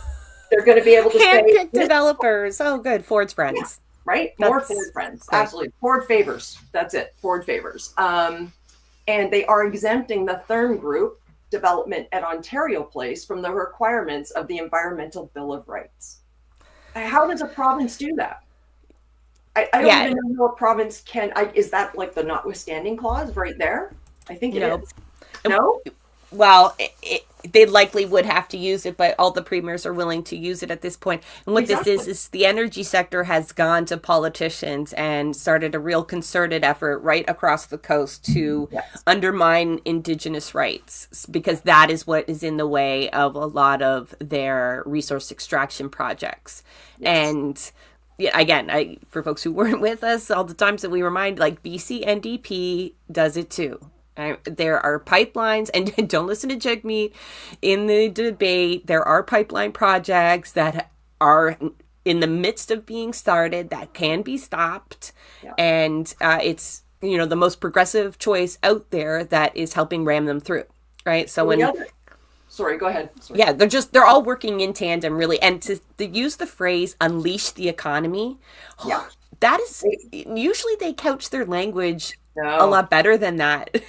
they're going to be able to hand-picked developers. Oh, good. Ford's friends. Yeah, right? More Ford friends. Great. Absolutely. Ford favors. That's it. Ford favors. And they are exempting the Therm Group development at Ontario Place from the requirements of the Environmental Bill of Rights. How does a province do that? I don't even know how a province can. Is that like the notwithstanding clause right there? I think it is. No? Well, they likely would have to use it, but all the premiers are willing to use it at this point. And what this is the energy sector has gone to politicians and started a real concerted effort right across the coast to undermine Indigenous rights, because that is what is in the way of a lot of their resource extraction projects. And again, for folks who weren't with us, all the times that we remind, like BC NDP does it too. There are pipelines, and don't listen to Jagmeet in the debate. There are pipeline projects that are in the midst of being started that can be stopped. Yeah. And it's, the most progressive choice out there that is helping ram them through. Right. So Sorry, go ahead. Sorry. Yeah, they're all working in tandem, really. And to use the phrase unleash the economy, that is, usually they couch their language a lot better than that.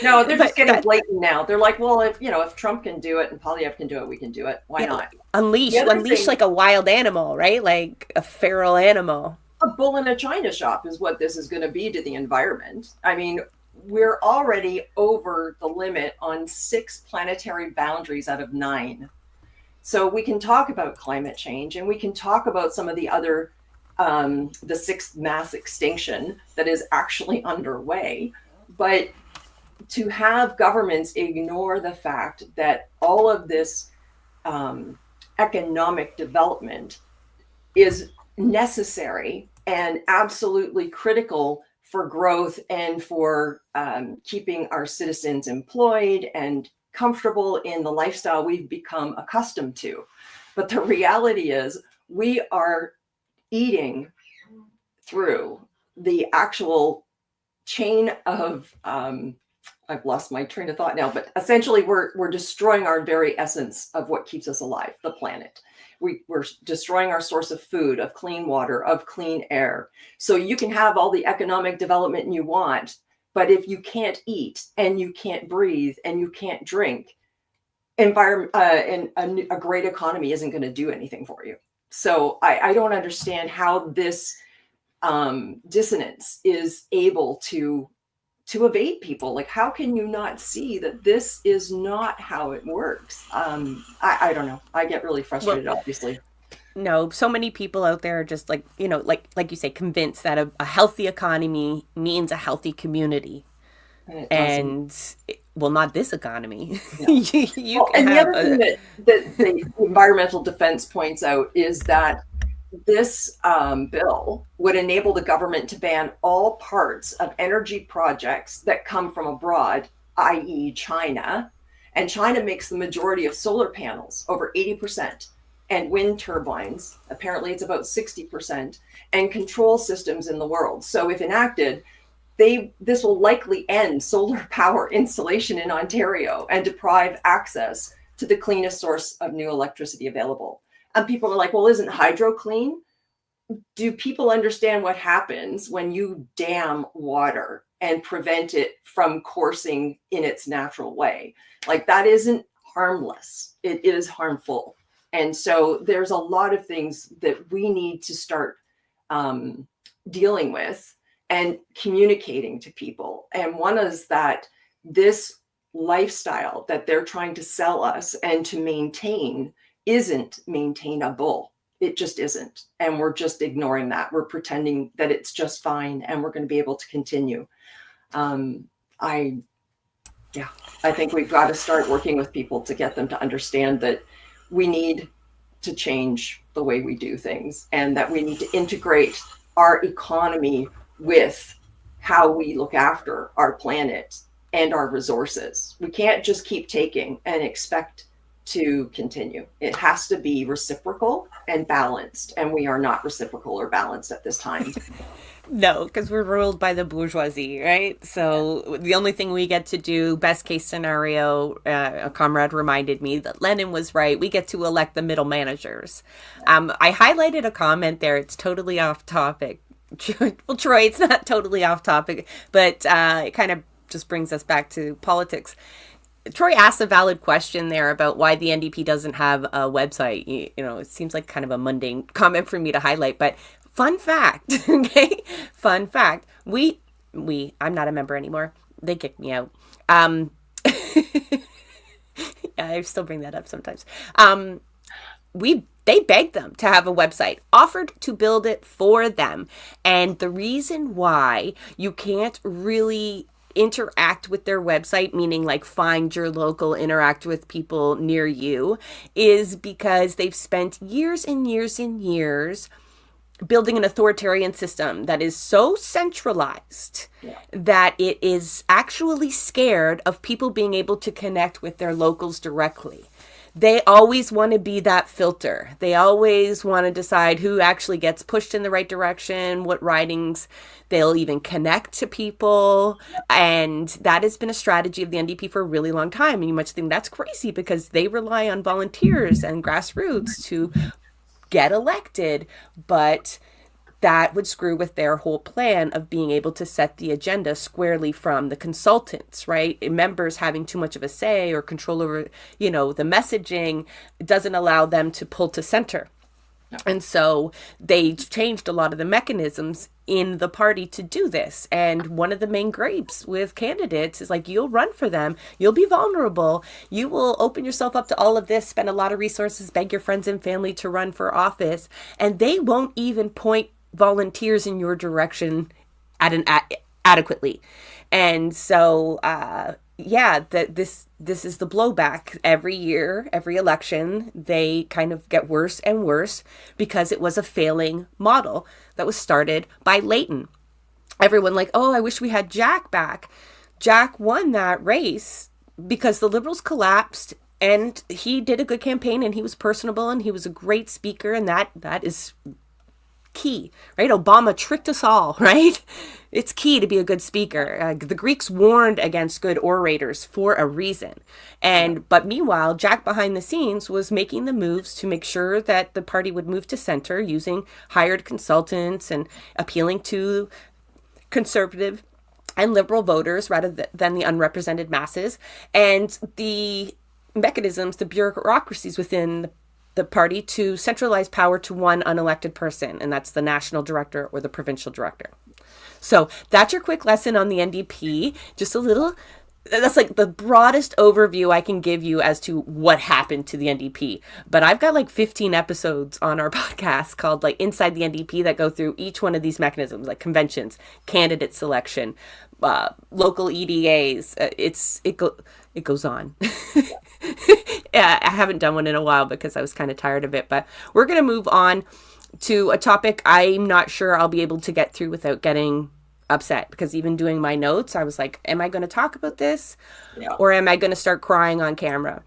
No, they're just getting blatant now. They're like, well, if Trump can do it and Poilievre can do it, we can do it. Why not? Unleash like a wild animal, right? Like a feral animal. A bull in a china shop is what this is going to be to the environment. I mean, we're already over the limit on 6 planetary boundaries out of 9. So we can talk about climate change, and we can talk about some of the other the 6th mass extinction that is actually underway. But to have governments ignore the fact that all of this economic development is necessary and absolutely critical for growth and for keeping our citizens employed and comfortable in the lifestyle we've become accustomed to. But the reality is we are eating through the actual chain of I've lost my train of thought now, but essentially we're destroying our very essence of what keeps us alive, the planet. We're destroying our source of food, of clean water, of clean air. So you can have all the economic development you want, but if you can't eat and you can't breathe and you can't drink, and a great economy isn't going to do anything for you. So I don't understand how this dissonance is able to evade people. Like, how can you not see that this is not how it works? I don't know. I get really frustrated, obviously. No, so many people out there are just like, like you say, convinced that a healthy economy means a healthy community. And well, not this economy. No. And the other thing that the environmental defense points out is that this bill would enable the government to ban all parts of energy projects that come from abroad, i.e. China. And China makes the majority of solar panels, over 80%, and wind turbines, apparently it's about 60%, and control systems in the world. So if enacted, this will likely end solar power installation in Ontario and deprive access to the cleanest source of new electricity available. And people are like, well, isn't hydro clean? Do people understand what happens when you dam water and prevent it from coursing in its natural way? Like, that isn't harmless. It is harmful. And so there's a lot of things that we need to start dealing with and communicating to people. And one is that this lifestyle that they're trying to sell us and to maintain isn't maintainable. It just isn't. And we're just ignoring that. We're pretending that it's just fine and we're going to be able to continue. I think we've got to start working with people to get them to understand that we need to change the way we do things and that we need to integrate our economy with how we look after our planet and our resources. We can't just keep taking and expect to continue. It has to be reciprocal and balanced, and we are not reciprocal or balanced at this time. No, because we're ruled by the bourgeoisie, right? So the only thing we get to do, best case scenario, a comrade reminded me that Lenin was right. We get to elect the middle managers. I highlighted a comment there. It's totally off topic. Well, Troy, it's not totally off topic, but it kind of just brings us back to politics. Troy asked a valid question there about why the NDP doesn't have a website. You know, it seems like kind of a mundane comment for me to highlight, but fun fact, okay? Fun fact. I'm not a member anymore. They kicked me out. I still bring that up sometimes. They begged them to have a website, offered to build it for them. And the reason why you can't really interact with their website, meaning like find your local, interact with people near you, is because they've spent years and years and years building an authoritarian system that is so centralized that it is actually scared of people being able to connect with their locals directly. They always want to be that filter. They always want to decide who actually gets pushed in the right direction, what ridings they'll even connect to people. And that has been a strategy of the NDP for a really long time. And you might think that's crazy because they rely on volunteers and grassroots to get elected. But that would screw with their whole plan of being able to set the agenda squarely from the consultants, right? Members having too much of a say or control over, the messaging doesn't allow them to pull to center. No. And so they changed a lot of the mechanisms in the party to do this. And one of the main gripes with candidates is like, you'll run for them, you'll be vulnerable, you will open yourself up to all of this, spend a lot of resources, beg your friends and family to run for office, and they won't even point volunteers in your direction adequately. And so this is the blowback. Every year, every election, they kind of get worse and worse because it was a failing model that was started by Leighton. Everyone like, oh, I wish we had Jack back. Jack won that race because the Liberals collapsed, and he did a good campaign, and he was personable, and he was a great speaker, and that is key, right? Obama tricked us all, right? It's key to be a good speaker. The Greeks warned against good orators for a reason. But meanwhile, Jack behind the scenes was making the moves to make sure that the party would move to center using hired consultants and appealing to conservative and liberal voters rather than the unrepresented masses. And the mechanisms, the bureaucracies within the party to centralize power to one unelected person, and that's the national director or the provincial director. So that's your quick lesson on the NDP. Just a little, that's like the broadest overview I can give you as to what happened to the NDP. But I've got like 15 episodes on our podcast called like Inside the NDP that go through each one of these mechanisms, like conventions, candidate selection, local EDAs. It goes on. Yeah, I haven't done one in a while because I was kind of tired of it, but we're going to move on to a topic I'm not sure I'll be able to get through without getting upset, because even doing my notes, I was like, am I going to talk about this or am I going to start crying on camera?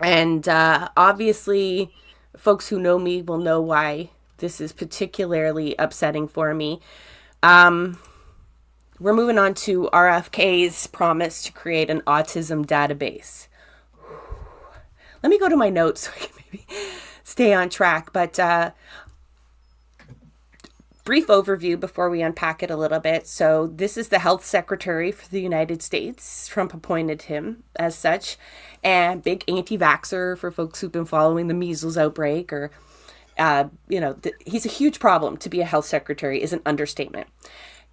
And obviously, folks who know me will know why this is particularly upsetting for me. We're moving on to RFK's promise to create an autism database. Let me go to my notes so I can maybe stay on track. But brief overview before we unpack it a little bit. So this is the health secretary for the United States. Trump appointed him as such. And big anti-vaxxer for folks who've been following the measles outbreak. Or, he's a huge problem. To be a health secretary is an understatement.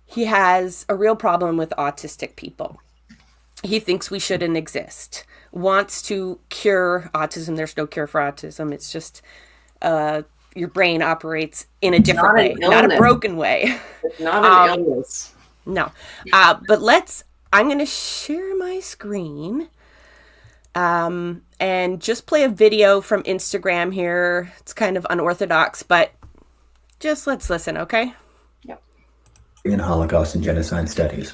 He has a real problem with autistic people. He thinks we shouldn't exist. Wants to cure autism. There's no cure for autism. It's just your brain operates in a different way, not a broken way. It's not an illness. No. But I'm going to share my screen and just play a video from Instagram here. It's kind of unorthodox, but just let's listen, okay? in Holocaust and Genocide Studies.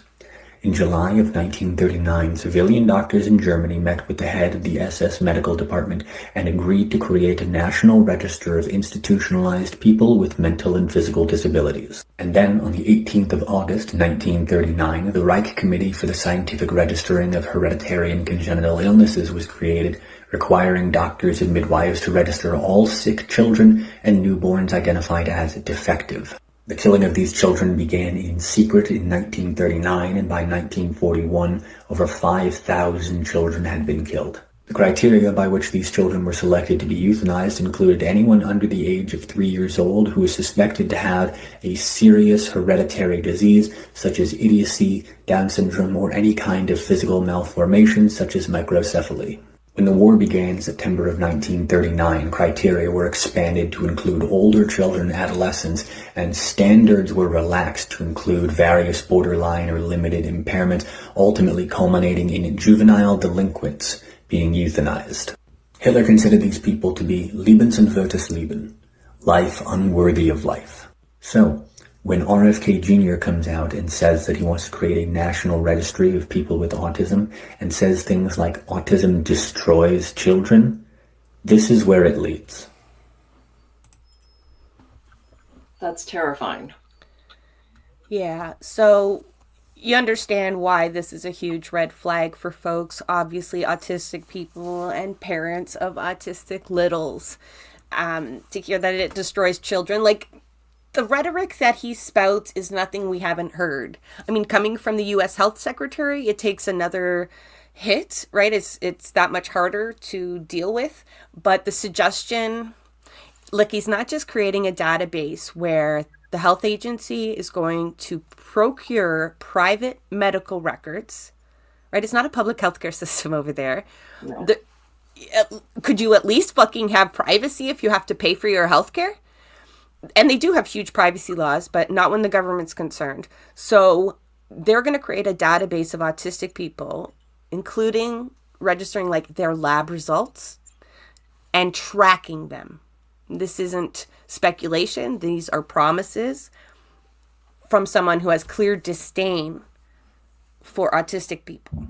In July of 1939, civilian doctors in Germany met with the head of the SS medical department and agreed to create a national register of institutionalized people with mental and physical disabilities. And then, on the 18th of August 1939, the Reich Committee for the Scientific Registering of Hereditary and Congenital Illnesses was created, requiring doctors and midwives to register all sick children and newborns identified as defective. The killing of these children began in secret in 1939, and by 1941, over 5,000 children had been killed. The criteria by which these children were selected to be euthanized included anyone under the age of 3 years old who was suspected to have a serious hereditary disease, such as idiocy, Down syndrome, or any kind of physical malformation, such as microcephaly. When the war began in September of 1939, criteria were expanded to include older children and adolescents, and standards were relaxed to include various borderline or limited impairments, ultimately culminating in juvenile delinquents being euthanized. Hitler considered these people to be Lebensunwürdiges Leben, life unworthy of life. So, when RFK Jr. comes out and says that he wants to create a national registry of people with autism and says things like autism destroys children, this is where it leads. That's terrifying. Yeah, so you understand why this is a huge red flag for folks, obviously autistic people and parents of autistic littles, to hear that it destroys children. Like, the rhetoric that he spouts is nothing we haven't heard. I mean, coming from the U.S. Health Secretary, it takes another hit, right? It's that much harder to deal with. But the suggestion, look, he's not just creating a database where the health agency is going to procure private medical records, right? It's not a public healthcare system over there. No. Could you at least fucking have privacy if you have to pay for your healthcare? And they do have huge privacy laws, but not when the government's concerned. So they're going to create a database of autistic people, including registering like their lab results and tracking them. This isn't speculation. These are promises from someone who has clear disdain for autistic people.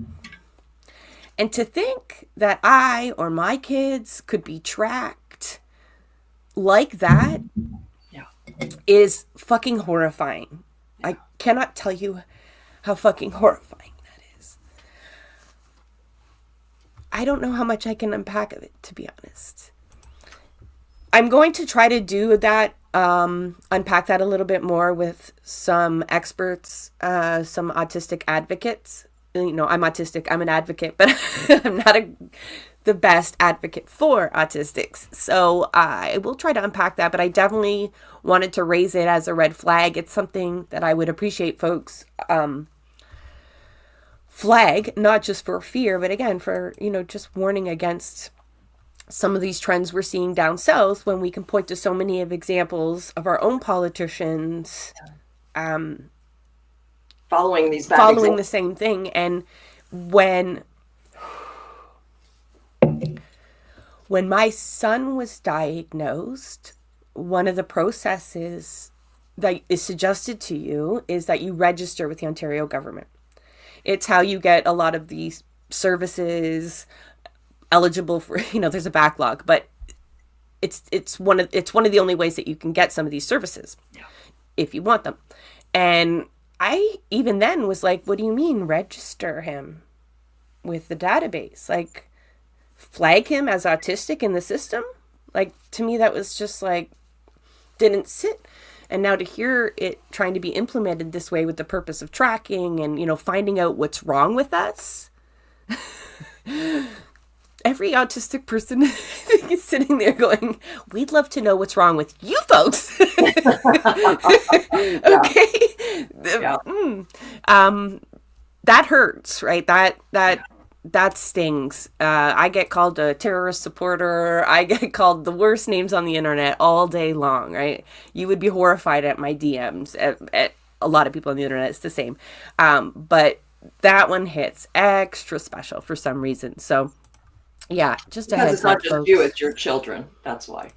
And to think that I or my kids could be tracked like that is fucking horrifying. Yeah. I cannot tell you how fucking horrifying that is. I don't know how much I can unpack of it, to be honest. I'm going to try to do that, unpack that a little bit more with some experts, some autistic advocates. You know, I'm autistic, I'm an advocate, but I'm not the best advocate for autistics. So I will try to unpack that, but I definitely wanted to raise it as a red flag. It's something that I would appreciate folks flag, not just for fear, but again, for, you know, just warning against some of these trends we're seeing down south when we can point to so many of examples of our own politicians following these bad following the same thing. And when my son was diagnosed, one of the processes that is suggested to you is that you register with the Ontario government. It's how you get a lot of these services eligible for, you know, there's a backlog, but it's one of the only ways that you can get some of these services if you want them. And I even then was like, what do you mean register him with the database? Like, flag him as autistic in the system? Like, to me, that was just like, didn't sit. And now to hear it trying to be implemented this way with the purpose of tracking and, you know, finding out what's wrong with us. Every autistic person is sitting there going, we'd love to know what's wrong with you folks. Okay. Yeah. That hurts, right? That stings. I get called a terrorist supporter. I get called the worst names on the internet all day long, right? You would be horrified at my DMs. At a lot of people on the internet, it's the same. But that one hits extra special for some reason. So, yeah, just a heads up, it's not just you, it's your children. That's why.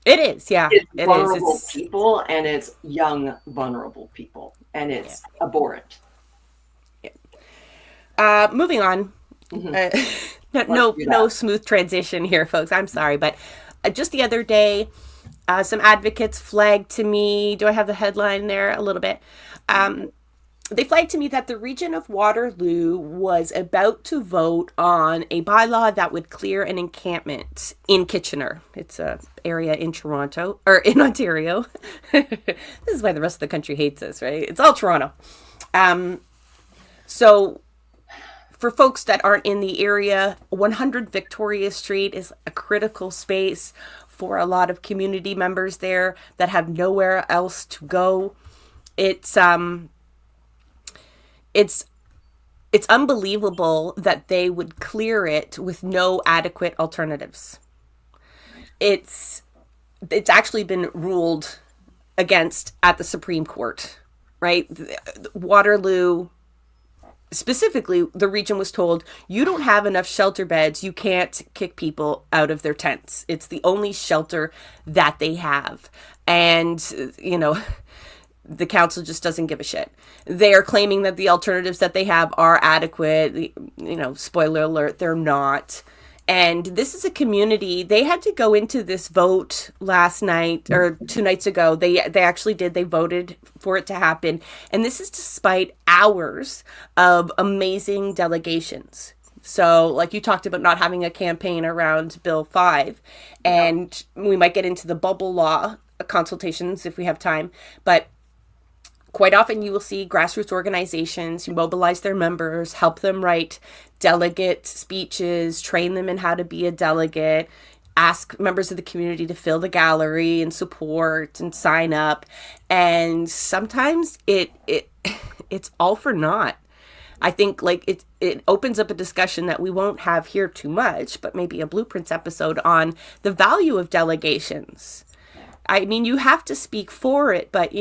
It is, yeah. It's It is. vulnerable people, and it's young, vulnerable people, and it's abhorrent. Moving on. No smooth transition here, folks. I'm sorry, but just the other day, some advocates flagged to me. Do I have the headline there a little bit? They flagged to me that the Region of Waterloo was about to vote on a bylaw that would clear an encampment in Kitchener. It's a area in Toronto, or in Ontario. This is why the rest of the country hates us, right? It's all Toronto. So for folks that aren't in the area, 100 Victoria Street is a critical space for a lot of community members there that have nowhere else to go. It's unbelievable that they would clear it with no adequate alternatives. It's actually been ruled against at the Supreme Court, right? Waterloo, specifically, the region was told, you don't have enough shelter beds. You can't kick people out of their tents. It's the only shelter that they have. And, the council just doesn't give a shit. They are claiming that the alternatives that they have are adequate. Spoiler alert, they're not. And this is a community, they had to go into this vote last night or 2 nights ago. They actually did. They voted for it to happen. And this is despite hours of amazing delegations. So like you talked about not having a campaign around Bill 5, and we might get into the bubble law consultations if we have time, but quite often you will see grassroots organizations mobilize their members, help them write delegate speeches, train them in how to be a delegate, ask members of the community to fill the gallery and support and sign up. And sometimes it's all for naught. I think it opens up a discussion that we won't have here too much, but maybe a Blueprints episode on the value of delegations. I mean, you have to speak for it, but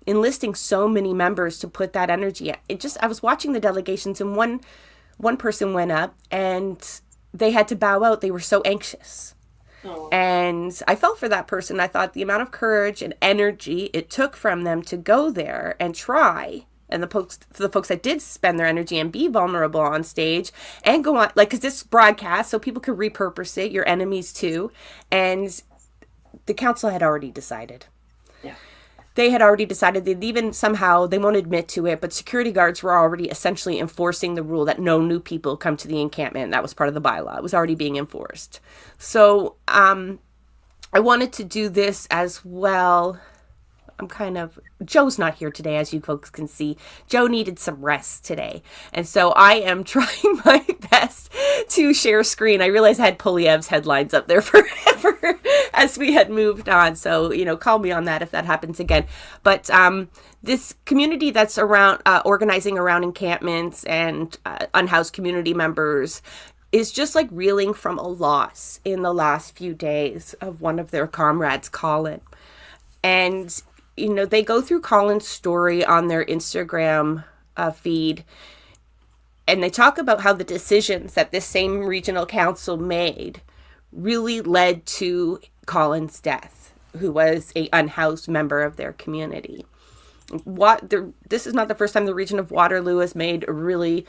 enlisting so many members to put that energy. I was watching the delegations, and one person went up and they had to bow out. They were so anxious. Oh. And I felt for that person. I thought the amount of courage and energy it took from them to go there and try. And the folks that did spend their energy and be vulnerable on stage and go on, because this broadcast, so people could repurpose it, your enemies too. And the council had already decided. Yeah. They had already decided that even somehow, they won't admit to it, but security guards were already essentially enforcing the rule that no new people come to the encampment. That was part of the bylaw. It was already being enforced. So I wanted to do this as well. Joe's not here today, as you folks can see. Joe needed some rest today. And so I am trying my best to share screen. I realized I had Poilievre's headlines up there forever as we had moved on. So, call me on that if that happens again. But this community that's around, organizing around encampments and unhoused community members is just like reeling from a loss in the last few days of one of their comrades, Colin. And they go through Colin's story on their Instagram feed, and they talk about how the decisions that this same regional council made really led to Colin's death, who was an unhoused member of their community. This is not the first time the Region of Waterloo has made really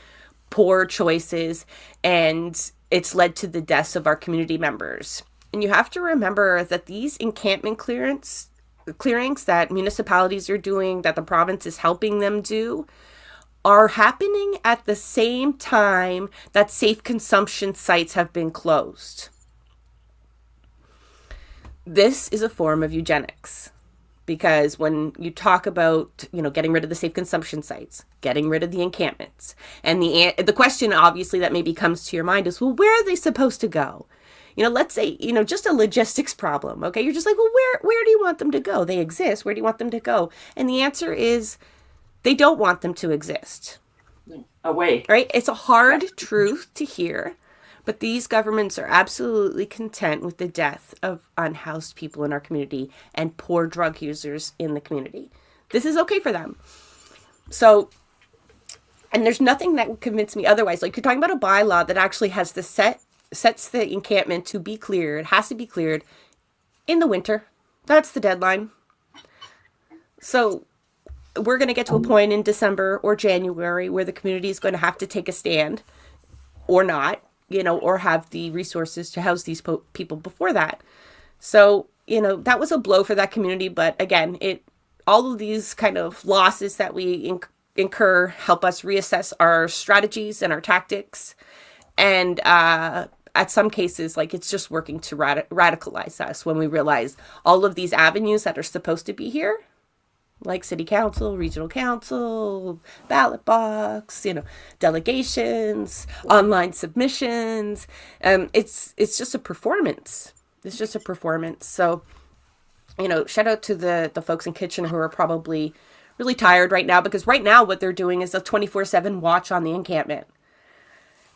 poor choices, and it's led to the deaths of our community members. And you have to remember that these encampment clearings that municipalities are doing, that the province is helping them do, are happening at the same time that safe consumption sites have been closed. This is a form of eugenics, because when you talk about, getting rid of the safe consumption sites, getting rid of the encampments, and the question obviously that maybe comes to your mind is, well, where are they supposed to go? Let's say, just a logistics problem, okay? You're just like, well, where do you want them to go? They exist. Where do you want them to go? And the answer is they don't want them to exist. Away. Right? It's a hard truth to hear, but these governments are absolutely content with the death of unhoused people in our community and poor drug users in the community. This is okay for them. So, and there's nothing that would convince me otherwise. Like, you're talking about a bylaw that actually has sets the encampment to be cleared, has to be cleared in the winter, That's the deadline. So we're going to get to a point in December or January where the community is going to have to take a stand or not, or have the resources to house these people before that. So, that was a blow for that community. But again, all of these kind of losses that we incur help us reassess our strategies and our tactics. And at some cases, it's just working to radicalize us when we realize all of these avenues that are supposed to be here, like city council, regional council, ballot box, delegations, online submissions. It's just a performance. It's just a performance. So, shout out to the folks in Kitchener who are probably really tired right now, because right now what they're doing is a 24/7 watch on the encampment,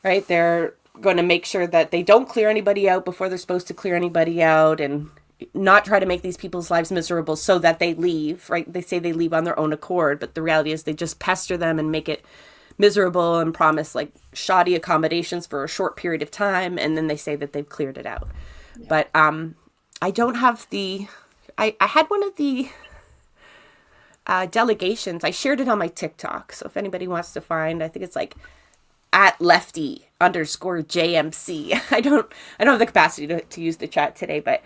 right? They're going to make sure that they don't clear anybody out before they're supposed to clear anybody out, and not try to make these people's lives miserable so that they leave, right? They say they leave on their own accord, but the reality is they just pester them and make it miserable and promise shoddy accommodations for a short period of time, and then they say that they've cleared it out. Yeah. But I don't have I had one of the delegations. I shared it on my TikTok, so if anybody wants to find, I think it's at lefty_JMC. I don't have the capacity to use the chat today, but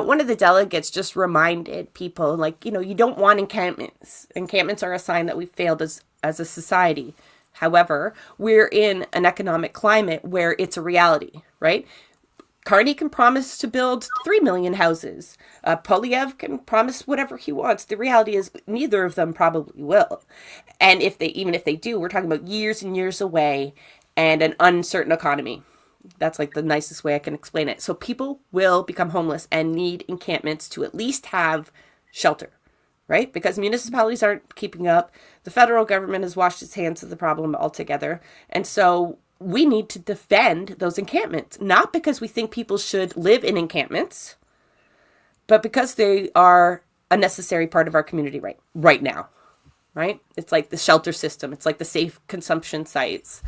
one of the delegates just reminded people, you don't want encampments. Encampments are a sign that we failed as a society. However, we're in an economic climate where it's a reality, right? Carney can promise to build 3 million houses. Poilievre can promise whatever he wants. The reality is neither of them probably will. And even if they do, we're talking about years and years away and an uncertain economy. That's the nicest way I can explain it. So people will become homeless and need encampments to at least have shelter, right? Because municipalities aren't keeping up. The federal government has washed its hands of the problem altogether. And so we need to defend those encampments, not because we think people should live in encampments, but because they are a necessary part of our community right now, right? It's like the shelter system. It's like the safe consumption sites.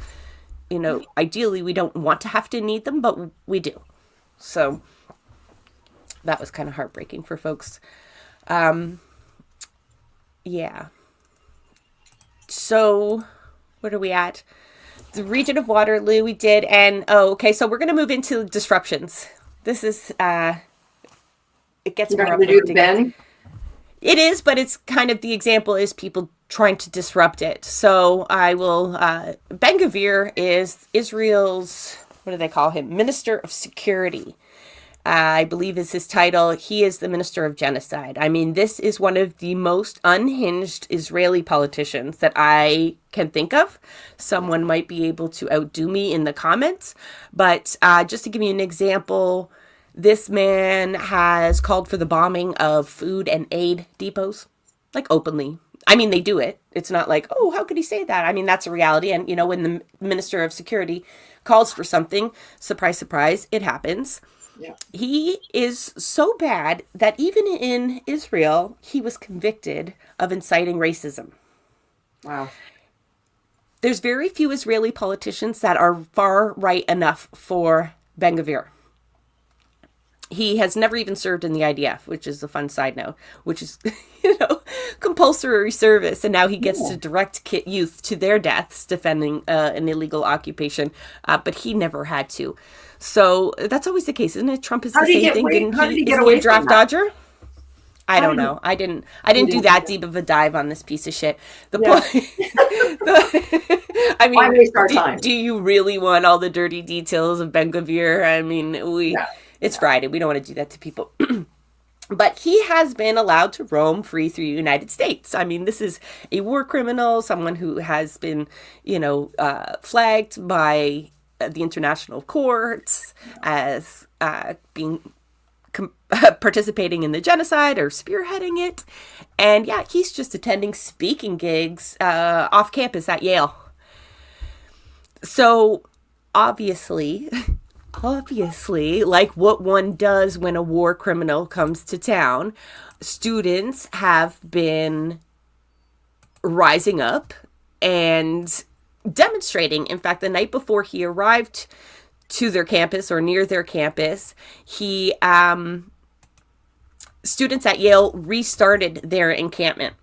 Ideally, we don't want to have to need them, but we do. So that was kind of heartbreaking for folks. Yeah. So where are we at? The Region of Waterloo we did. And, okay, so we're going to move into disruptions. This is, it gets more uplifting. It is, but it's kind of the example is people trying to disrupt it. So I will, Ben-Gvir is Israel's, what do they call him? Minister of Security, I believe is his title. He is the Minister of Genocide. I mean, this is one of the most unhinged Israeli politicians that I can think of. Someone might be able to outdo me in the comments, but just to give you an example, this man has called for the bombing of food and aid depots, openly. I mean, they do it. It's not oh, how could he say that? I mean, that's a reality. And, when the Minister of Security calls for something, surprise, surprise, it happens. Yeah. He is so bad that even in Israel, he was convicted of inciting racism. Wow. There's very few Israeli politicians that are far right enough for Ben-Gvir. He has never even served in the IDF, which is a fun side note, which is, compulsory service. And now he gets to direct youth to their deaths defending an illegal occupation. But he never had to. So that's always the case, isn't it? Trump is the same thing. Isn't he a draft dodger? I don't know. I didn't do that deep of a dive on this piece of shit. I mean, do you really want all the dirty details of Ben-Gvir? I mean, it's Friday. We don't want to do that to people. But he has been allowed to roam free through the United States. I mean, this is a war criminal, someone who has been, flagged by the international courts as being participating in the genocide or spearheading it. And yeah, he's just attending speaking gigs off campus at Yale. So obviously, like what one does when a war criminal comes to town, students have been rising up and demonstrating. In fact, the night before he arrived to their campus or near their campus, he students at Yale restarted their encampment.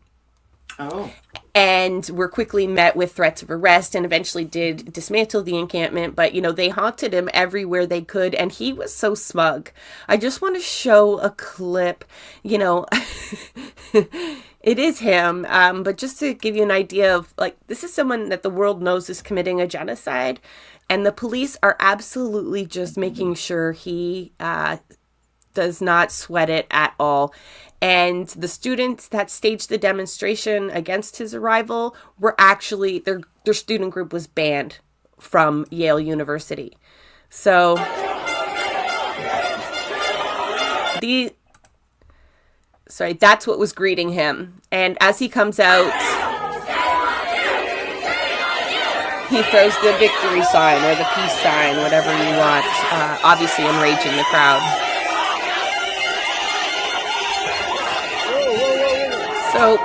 Oh. And were quickly met with threats of arrest and eventually did dismantle the encampment. But, they haunted him everywhere they could. And he was so smug. I just want to show a clip, it is him. But just to give you an idea of, this is someone that the world knows is committing a genocide. And the police are absolutely just making sure he does not sweat it at all. And the students that staged the demonstration against his arrival were actually, their student group was banned from Yale University. So that's what was greeting him. And as he comes out, he throws the victory sign or the peace sign, whatever you want, obviously enraging the crowd. So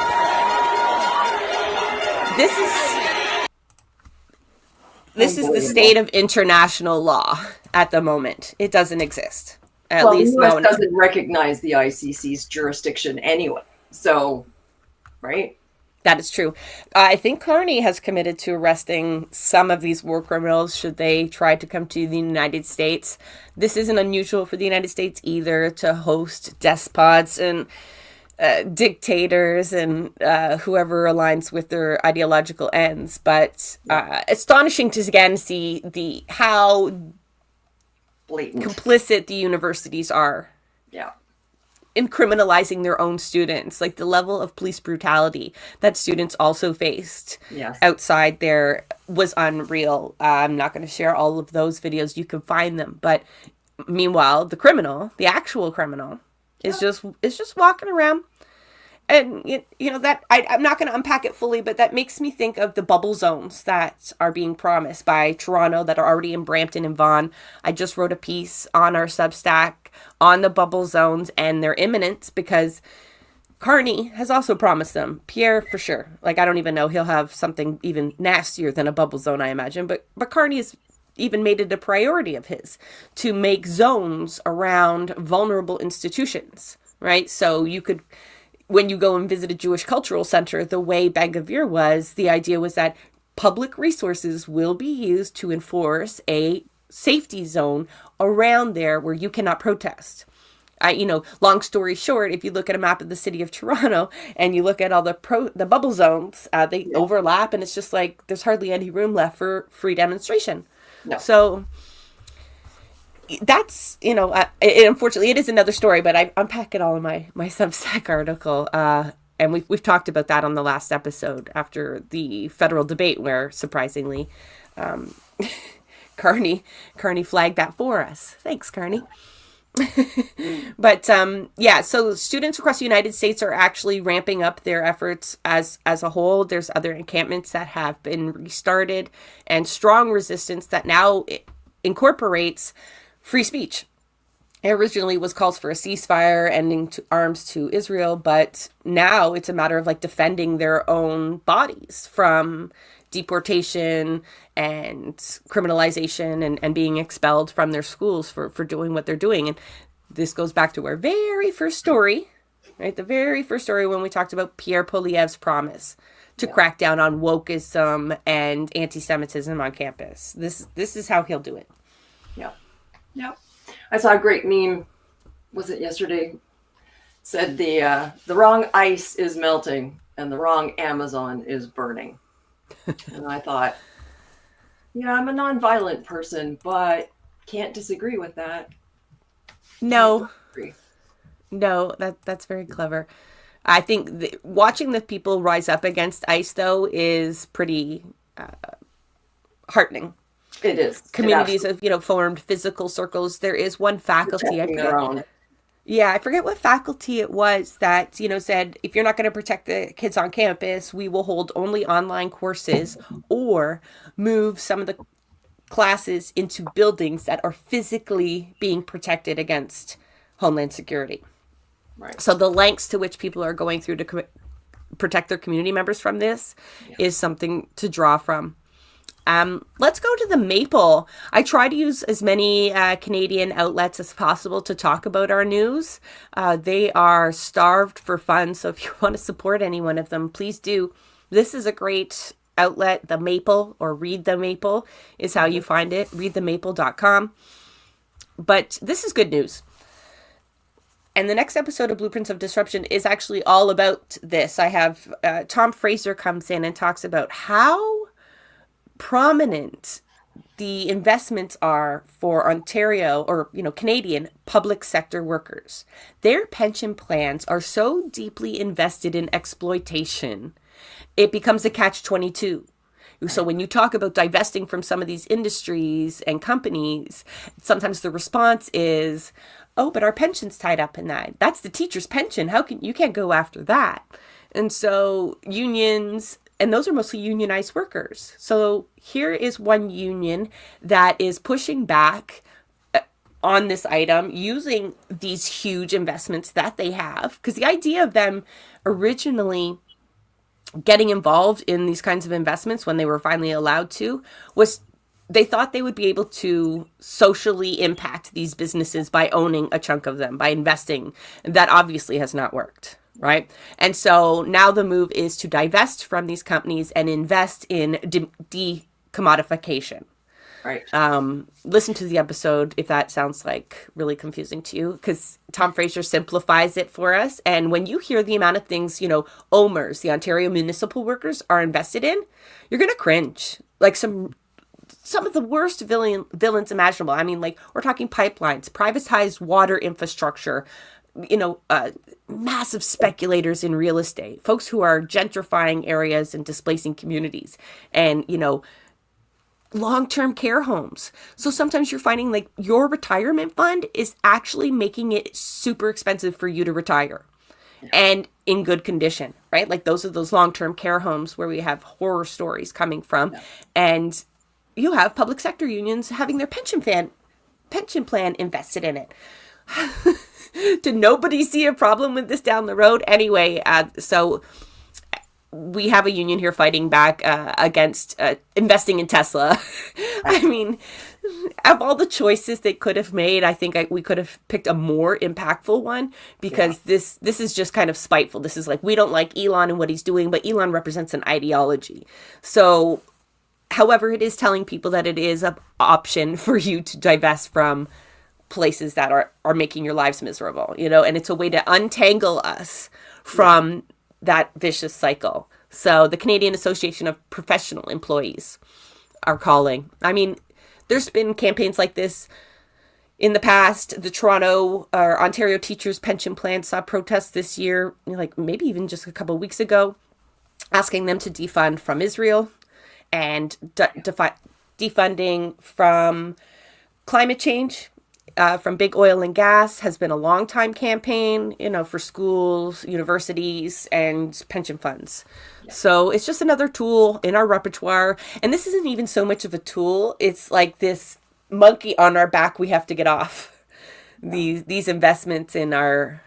this is the state of international law at the moment. It doesn't exist. At least the US doesn't recognize the ICC's jurisdiction anyway. So, right? That is true. I think Carney has committed to arresting some of these war criminals should they try to come to the United States. This isn't unusual for the United States either, to host despots and dictators and whoever aligns with their ideological ends. But astonishing to again see how blatant complicit the universities are. Yeah. In criminalizing their own students, the level of police brutality that students also faced outside there was unreal. I'm not going to share all of those videos. You can find them. But meanwhile, the actual criminal is just walking around. And, that I'm not going to unpack it fully, but that makes me think of the bubble zones that are being promised by Toronto that are already in Brampton and Vaughan. I just wrote a piece on our Substack on the bubble zones, and they're imminent because Carney has also promised them. Pierre, for sure. I don't even know. He'll have something even nastier than a bubble zone, I imagine. But Carney has even made it a priority of his to make zones around vulnerable institutions, right? So you could... When you go and visit a Jewish cultural center, the way Ben Gvir was, the idea was that public resources will be used to enforce a safety zone around there where you cannot protest. Long story short, if you look at a map of the city of Toronto and you look at all the bubble zones, they overlap, and it's just there's hardly any room left for free demonstration. No. So that's, unfortunately, it is another story, but I unpack it all in my Substack article. And we've talked about that on the last episode after the federal debate where, surprisingly, Carney flagged that for us. Thanks, Carney. But, so students across the United States are actually ramping up their efforts as a whole. There's other encampments that have been restarted and strong resistance that now incorporates free speech. It originally was calls for a ceasefire, ending arms to Israel, but now it's a matter of defending their own bodies from deportation and criminalization and being expelled from their schools for doing what they're doing. And this goes back to our very first story, right? The very first story when we talked about Pierre Poilievre's promise to crack down on wokeism and anti-Semitism on campus. This is how he'll do it. Yeah. Yeah. I saw a great meme. Was it yesterday? Said the wrong ice is melting and the wrong Amazon is burning. And I thought, I'm a nonviolent person, but can't disagree with that. No, that's very clever. I think watching the people rise up against ICE, though, is pretty heartening. It is. Communities have, formed physical circles. There is one faculty, I forget what faculty it was that, said, if you're not going to protect the kids on campus, we will hold only online courses or move some of the classes into buildings that are physically being protected against Homeland Security. Right. So the lengths to which people are going through to protect their community members from this is something to draw from. Let's go to the Maple. I try to use as many Canadian outlets as possible to talk about our news. They are starved for fun, so if you want to support any one of them, please do. This is a great outlet, The Maple, or Read the Maple is how you find it, readthemaple.com. But this is good news. And the next episode of Blueprints of Disruption is actually all about this. I have Tom Fraser comes in and talks about how prominent the investments are for Ontario or, Canadian public sector workers. Their pension plans are so deeply invested in exploitation, it becomes a catch-22. So when you talk about divesting from some of these industries and companies, sometimes the response is, oh, but our pension's tied up in that. That's the teacher's pension. You can't go after that. And so unions, and those are mostly unionized workers. So here is one union that is pushing back on this item using these huge investments that they have. Because the idea of them originally getting involved in these kinds of investments when they were finally allowed to was they thought they would be able to socially impact these businesses by owning a chunk of them, by investing. That obviously has not worked, right? And so now the move is to divest from these companies and invest in decommodification. Right. Listen to the episode if that sounds like really confusing to you, because Tom Fraser simplifies it for us. And when you hear the amount of things, OMERS, the Ontario Municipal Workers, are invested in, you're going to cringe. Like some of the worst villains imaginable. I mean, like, we're talking pipelines, privatized water infrastructure, massive speculators in real estate, folks who are gentrifying areas and displacing communities, and, long-term care homes. So sometimes you're finding like your retirement fund is actually making it super expensive for you to retire and in good condition, right? Like those are those long-term care homes where we have horror stories coming from. And you have public sector unions having their pension plan invested in it. Did nobody see a problem with this down the road? Anyway, so we have a union here fighting back against investing in Tesla. I mean, of all the choices they could have made, I think we could have picked a more impactful one, because this is just kind of spiteful. This is like, we don't like Elon and what he's doing, but Elon represents an ideology. So, however, it is telling people that it is an option for you to divest from places that are making your lives miserable, and it's a way to untangle us from that vicious cycle. So the Canadian Association of Professional Employees are calling. I mean, there's been campaigns like this in the past. The Toronto or Ontario Teachers Pension Plan saw protests this year, like maybe even just a couple of weeks ago, asking them to defund from Isreal and defunding from climate change. From big oil and gas has been a long time campaign, for schools, universities, and pension funds. Yeah. So it's just another tool in our repertoire. And this isn't even so much of a tool. It's like this monkey on our back we have to get off. Yeah. These investments in our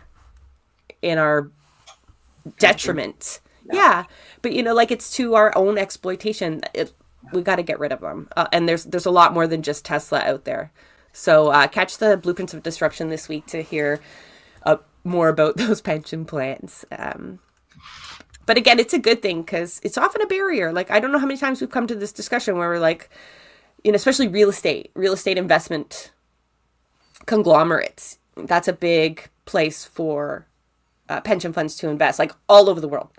detriment. Yeah. But, like it's to our own exploitation. We got to get rid of them. And there's a lot more than just Tesla out there. So catch the Blueprints of Disruption this week to hear more about those pension plans. But again, it's a good thing because it's often a barrier. Like, I don't know how many times we've come to this discussion where we're like, especially real estate investment conglomerates. That's a big place for pension funds to invest, like all over the world.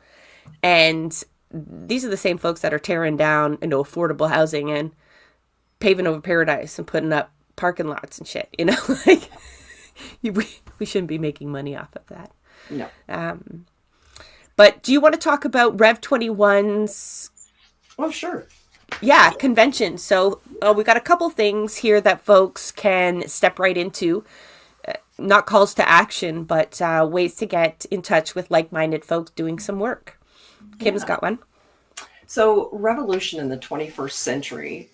And these are the same folks that are tearing down affordable housing and paving over paradise and putting up parking lots and shit, like we shouldn't be making money off of that. No. But do you want to talk about Rev 21's? Oh, sure. Yeah, convention. So we got a couple things here that folks can step right into. Not calls to action, but ways to get in touch with like-minded folks doing some work. Kim's got one. So revolution in the 21st century,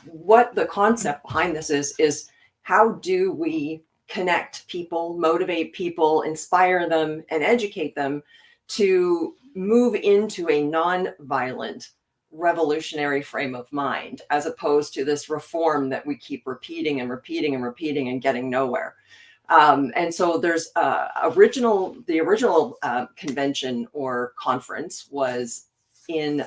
what the concept behind this is how do we connect people, motivate people, inspire them, and educate them to move into a non-violent revolutionary frame of mind, as opposed to this reform that we keep repeating and repeating and repeating and getting nowhere. And so there's the original convention or conference was in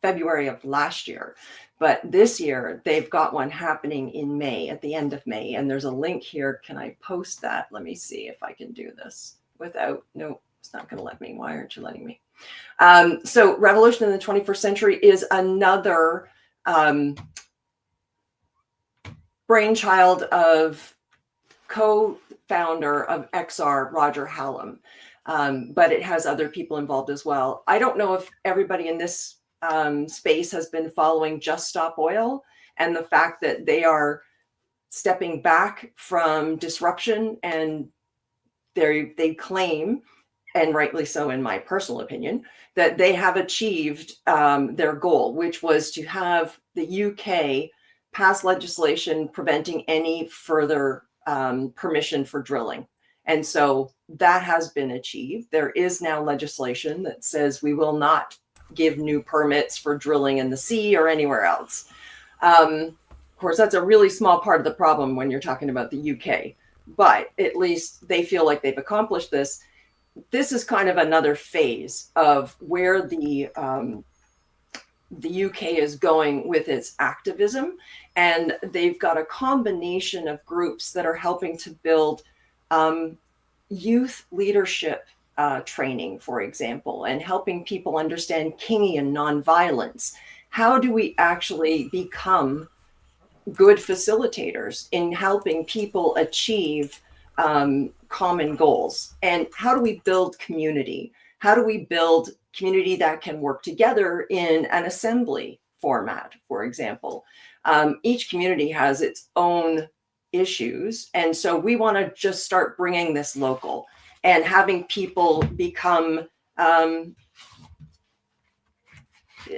February of last year. But this year, they've got one happening in May, at the end of May. And there's a link here. Can I post that? Let me see if I can do this without, no, it's not going to let me. Why aren't you letting me? So Revolution in the 21st Century is another brainchild of co-founder of XR, Roger Hallam. But it has other people involved as well. I don't know if everybody in this space has been following Just Stop Oil and the fact that they are stepping back from disruption, and they claim, and rightly so in my personal opinion, that they have achieved their goal, which was to have the UK pass legislation preventing any further permission for drilling. And so that has been achieved. There is now legislation that says we will not give new permits for drilling in the sea or anywhere else. Of course, that's a really small part of the problem when you're talking about the UK, but at least they feel like they've accomplished this. This is kind of another phase of where the UK is going with its activism. And they've got a combination of groups that are helping to build youth leadership training, for example, and helping people understand Kingian nonviolence. How do we actually become good facilitators in helping people achieve common goals? And how do we build community? How do we build community that can work together in an assembly format, for example? Each community has its own issues. And so we want to just start bringing this local and having people become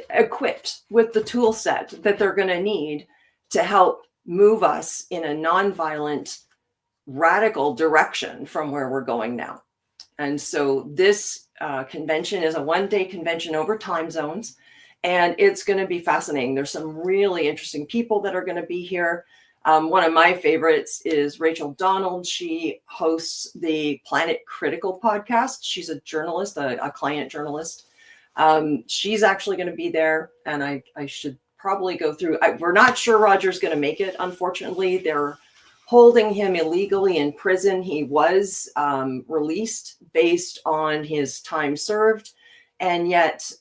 equipped with the tool set that they're going to need to help move us in a nonviolent, radical direction from where we're going now. And so this convention is a one-day convention over time zones, and it's going to be fascinating. There's some really interesting people that are going to be here. One of my favorites is Rachel Donald. She hosts the Planet Critical podcast. She's a journalist, a client journalist. She's actually going to be there, and I should probably go through. We're not sure Roger's going to make it, unfortunately. They're holding him illegally in prison. He was released based on his time served. And yet,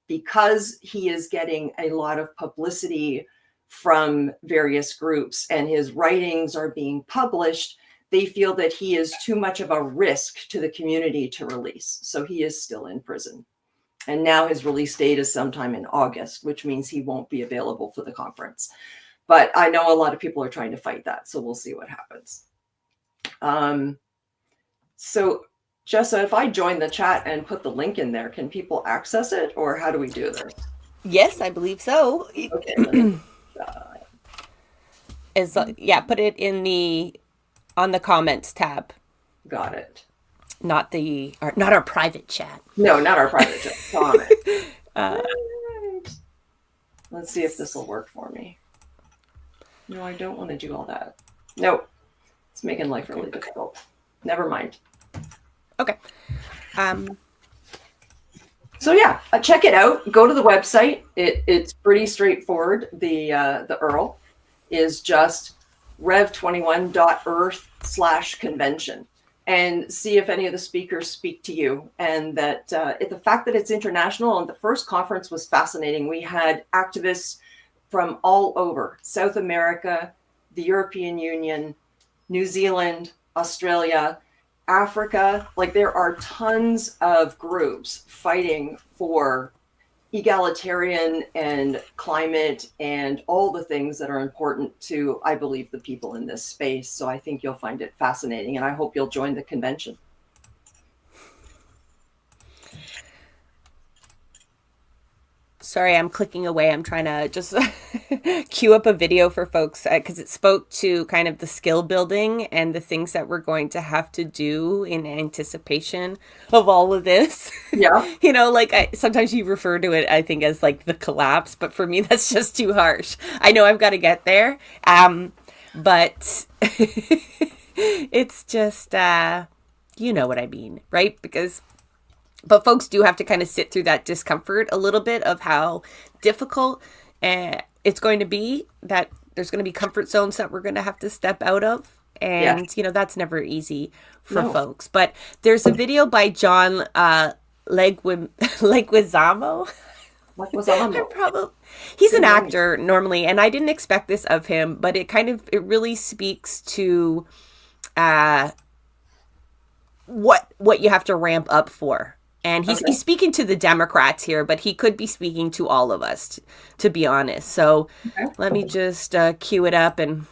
because he is getting a lot of publicity from various groups and his writings are being published, they feel that he is too much of a risk to the community to release. So he is still in prison. And now his release date is sometime in August, which means he won't be available for the conference. But I know a lot of people are trying to fight that, so we'll see what happens. So, Jessa, if I join the chat and put the link in there, can people access it, or how do we do this? Yes, I believe so. Okay. Put it in on the comments tab. Got it. Not our private chat. No, not our private chat. Comment. Let's see if this will work for me. No, I don't want to do all that. No, it's making life really difficult. Never mind. Okay. So yeah, check it out. Go to the website. It's pretty straightforward. The URL is just rev21.earth/convention, and see if any of the speakers speak to you. And that the fact that it's international, and the first conference was fascinating. We had activists from all over South America, the European Union, New Zealand, Australia, Africa. Like, there are tons of groups fighting for egalitarian and climate and all the things that are important to, I believe, the people in this space. So I think you'll find it fascinating, and I hope you'll join the convention. Sorry, I'm clicking away. I'm trying to just queue up a video for folks because it spoke to kind of the skill building and the things that we're going to have to do in anticipation of all of this. Yeah. You know, like sometimes you refer to it, I think, as like the collapse, but for me, that's just too harsh. I know I've got to get there. But it's just, you know what I mean, right? But folks do have to kind of sit through that discomfort a little bit of how difficult it's going to be, that there's going to be comfort zones that we're going to have to step out of. And, you know, that's never easy for folks. But there's a video by John Leguizamo. He's an actor normally, and I didn't expect this of him, but it really speaks to what you have to ramp up for. And he's speaking to the Democrats here, but he could be speaking to all of us, to be honest. So let me just cue it up. And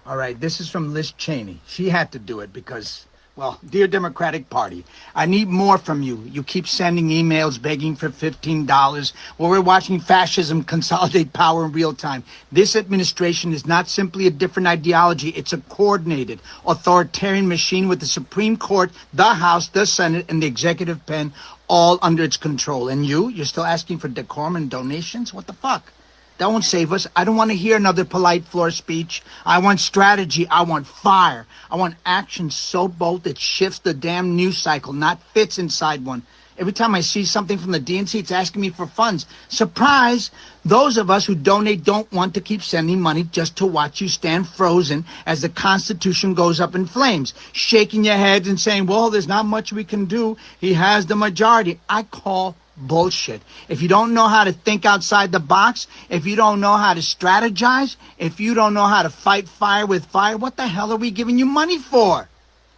all right, this is from Liz Cheney. She had to do it because, well, dear Democratic Party, I need more from you. You keep sending emails begging for $15 while we're watching fascism consolidate power in real time. This administration is not simply a different ideology. It's a coordinated, authoritarian machine with the Supreme Court, the House, the Senate, and the executive pen all under its control. And you're still asking for decorum and donations? What the fuck? That won't save us. I don't want to hear another polite floor speech. I want strategy. I want fire. I want action so bold it shifts the damn news cycle, not fits inside one. Every time I see something from the DNC, it's asking me for funds. Surprise! Those of us who donate don't want to keep sending money just to watch you stand frozen as the Constitution goes up in flames, shaking your heads and saying, well, there's not much we can do. He has the majority. I call bullshit. If you don't know how to think outside the box, if you don't know how to strategize, if you don't know how to fight fire with fire, what the hell are we giving you money for?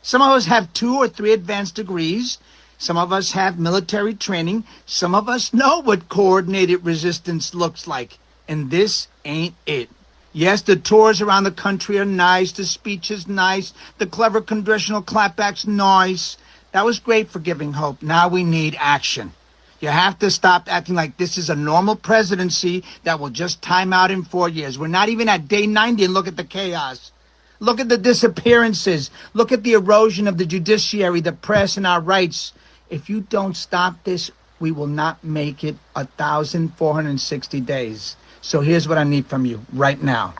Some of us have 2 or 3 advanced degrees. Some of us have military training. Some of us know what coordinated resistance looks like. And this ain't it. Yes, the tours around the country are nice. The speech is nice. The clever congressional clapback's nice. That was great for giving hope. Now we need action. You have to stop acting like this is a normal presidency that will just time out in 4 years. We're not even at day 90 and look at the chaos. Look at the disappearances. Look at the erosion of the judiciary, the press, and our rights. If you don't stop this, we will not make it 1,460 days. So here's what I need from you right now.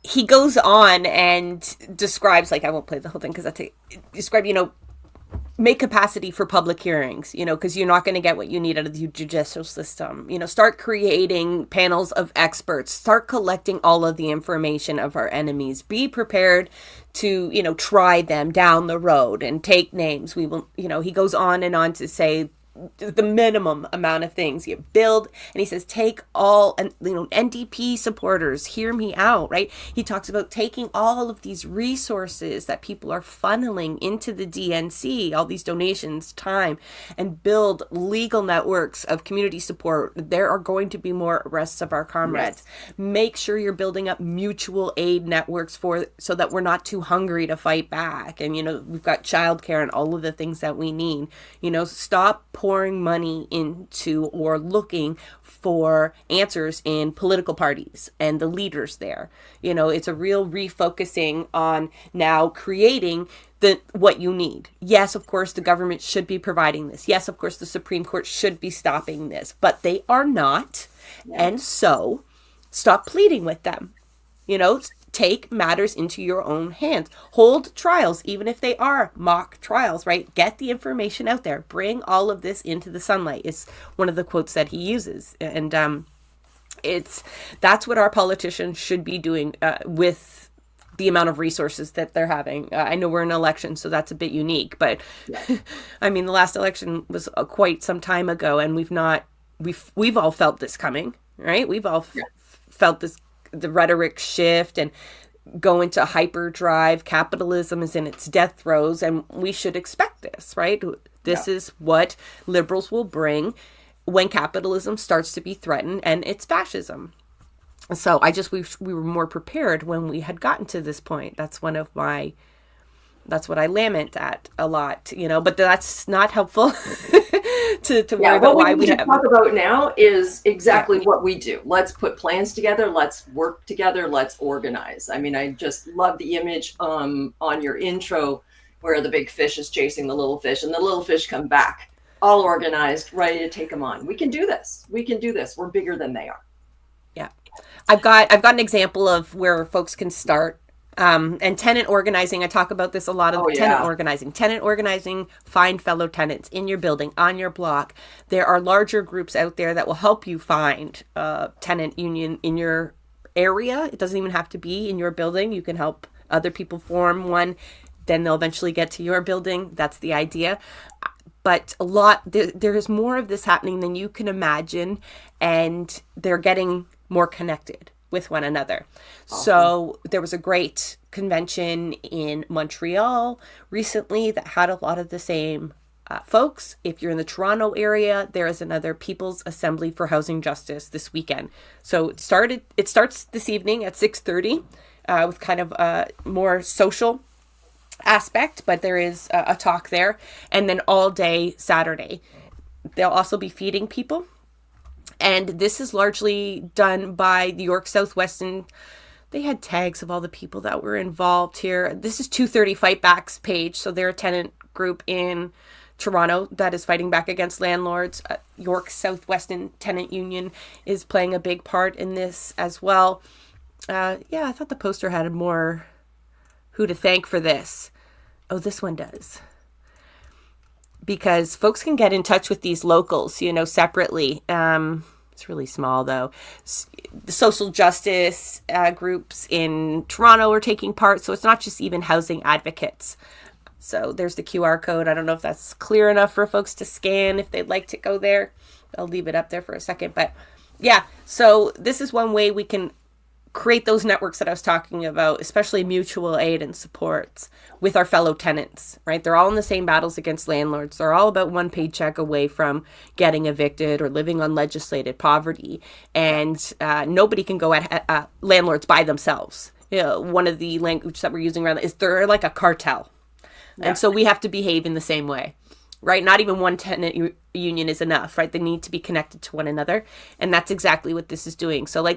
He goes on and describes, like, I won't play the whole thing because describe, make capacity for public hearings, because you're not going to get what you need out of the judicial system. Start creating panels of experts, start collecting all of the information of our enemies, be prepared to, try them down the road and take names. We will, he goes on and on to say the minimum amount of things you build, and he says take all, and NDP supporters, hear me out, right? He talks about taking all of these resources that people are funneling into the DNC, all these donations, time, and build legal networks of community support. There are going to be more arrests of our comrades. Yes. Make sure you're building up mutual aid networks so that we're not too hungry to fight back, and we've got childcare and all of the things that we need. Stop pouring money into or looking for answers in political parties and the leaders there. It's a real refocusing on now creating what you need. Yes, of course, the government should be providing this. Yes, of course, the Supreme Court should be stopping this, but they are not. Yeah. And so stop pleading with them. Take matters into your own hands. Hold trials, even if they are mock trials, right? Get the information out there. Bring all of this into the sunlight. It's one of the quotes that he uses. And that's what our politicians should be doing with the amount of resources that they're having. I know we're in an election, so that's a bit unique. But, yeah. I mean, the last election was quite some time ago, and we've all felt this coming, right? We've all felt this, the rhetoric shift and go into hyperdrive. Capitalism is in its death throes, and we should expect this, right? This is what liberals will bring when capitalism starts to be threatened, and it's fascism. So I just we were more prepared when we had gotten to this point. That's one of my That's what I lament at a lot, but that's not helpful to worry Yeah, about what why we need to talk about now is exactly what we do. Let's put plans together. Let's work together. Let's organize. I mean, I just love the image on your intro where the big fish is chasing the little fish and the little fish come back all organized, ready to take them on. We can do this. We can do this. We're bigger than they are. Yeah. I've got an example of where folks can start. And tenant organizing, I talk about this a lot of tenant organizing. Tenant organizing, find fellow tenants in your building, on your block. There are larger groups out there that will help you find a tenant union in your area. It doesn't even have to be in your building. You can help other people form one. Then they'll eventually get to your building. That's the idea. But there's more of this happening than you can imagine. And they're getting more connected with one another. Awesome. So there was a great convention in Montreal recently that had a lot of the same folks. If you're in the Toronto area, there is another People's Assembly for Housing Justice this weekend. So it starts this evening at 6:30 with kind of a more social aspect, but there is a talk there. And then all day Saturday. They'll also be feeding people. And this is largely done by the York Southwestern. They had tags of all the people that were involved here. This is 230 Fight Back's page. So they're a tenant group in Toronto that is fighting back against landlords. York Southwestern Tenant Union is playing a big part in this as well. I thought the poster had more who to thank for this. Oh, this one does. Because folks can get in touch with these locals, separately. It's really small, though. The social justice groups in Toronto are taking part, so it's not just even housing advocates. So there's the QR code. I don't know if that's clear enough for folks to scan if they'd like to go there. I'll leave it up there for a second. But yeah, so this is one way we can create those networks that I was talking about, especially mutual aid and supports with our fellow tenants, right? They're all in the same battles against landlords. They're all about one paycheck away from getting evicted or living on legislated poverty. And nobody can go at landlords by themselves. One of the language that we're using around is they're like a cartel. Yeah. And so we have to behave in the same way, right? Not even one tenant union is enough, right? They need to be connected to one another. And that's exactly what this is doing. So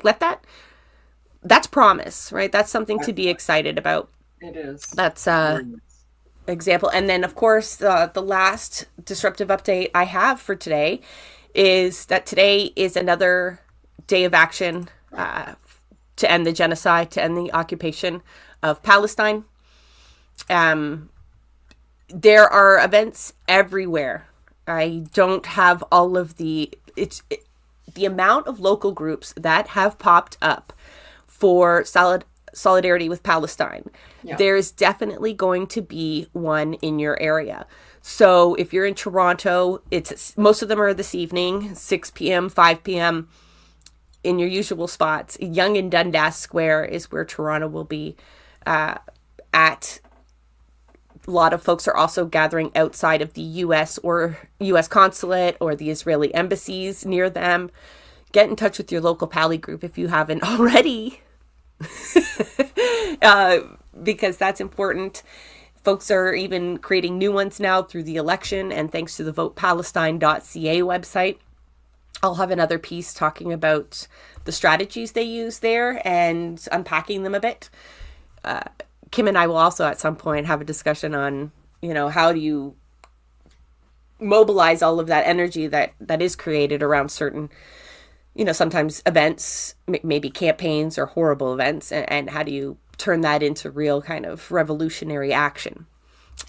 that's promise, right? That's something to be excited about. It is. That's example. And then, of course, the last disruptive update I have for today is that today is another day of action to end the genocide, to end the occupation of Palestine. There are events everywhere. I don't have all of the amount of local groups that have popped up for solidarity with Palestine. Yeah. There's definitely going to be one in your area. So if you're in Toronto, most of them are this evening, 6 p.m., 5 p.m. in your usual spots. Yonge and Dundas Square is where Toronto will be at. A lot of folks are also gathering outside of the U.S. or U.S. consulate or the Israeli embassies near them. Get in touch with your local Pally group if you haven't already. Because that's important. Folks are even creating new ones now through the election and thanks to the votepalestine.ca website. I'll have another piece talking about the strategies they use there and unpacking them a bit. Kim and I will also at some point have a discussion on, how do you mobilize all of that energy that is created around certain sometimes events, maybe campaigns or horrible events, and how do you turn that into real kind of revolutionary action?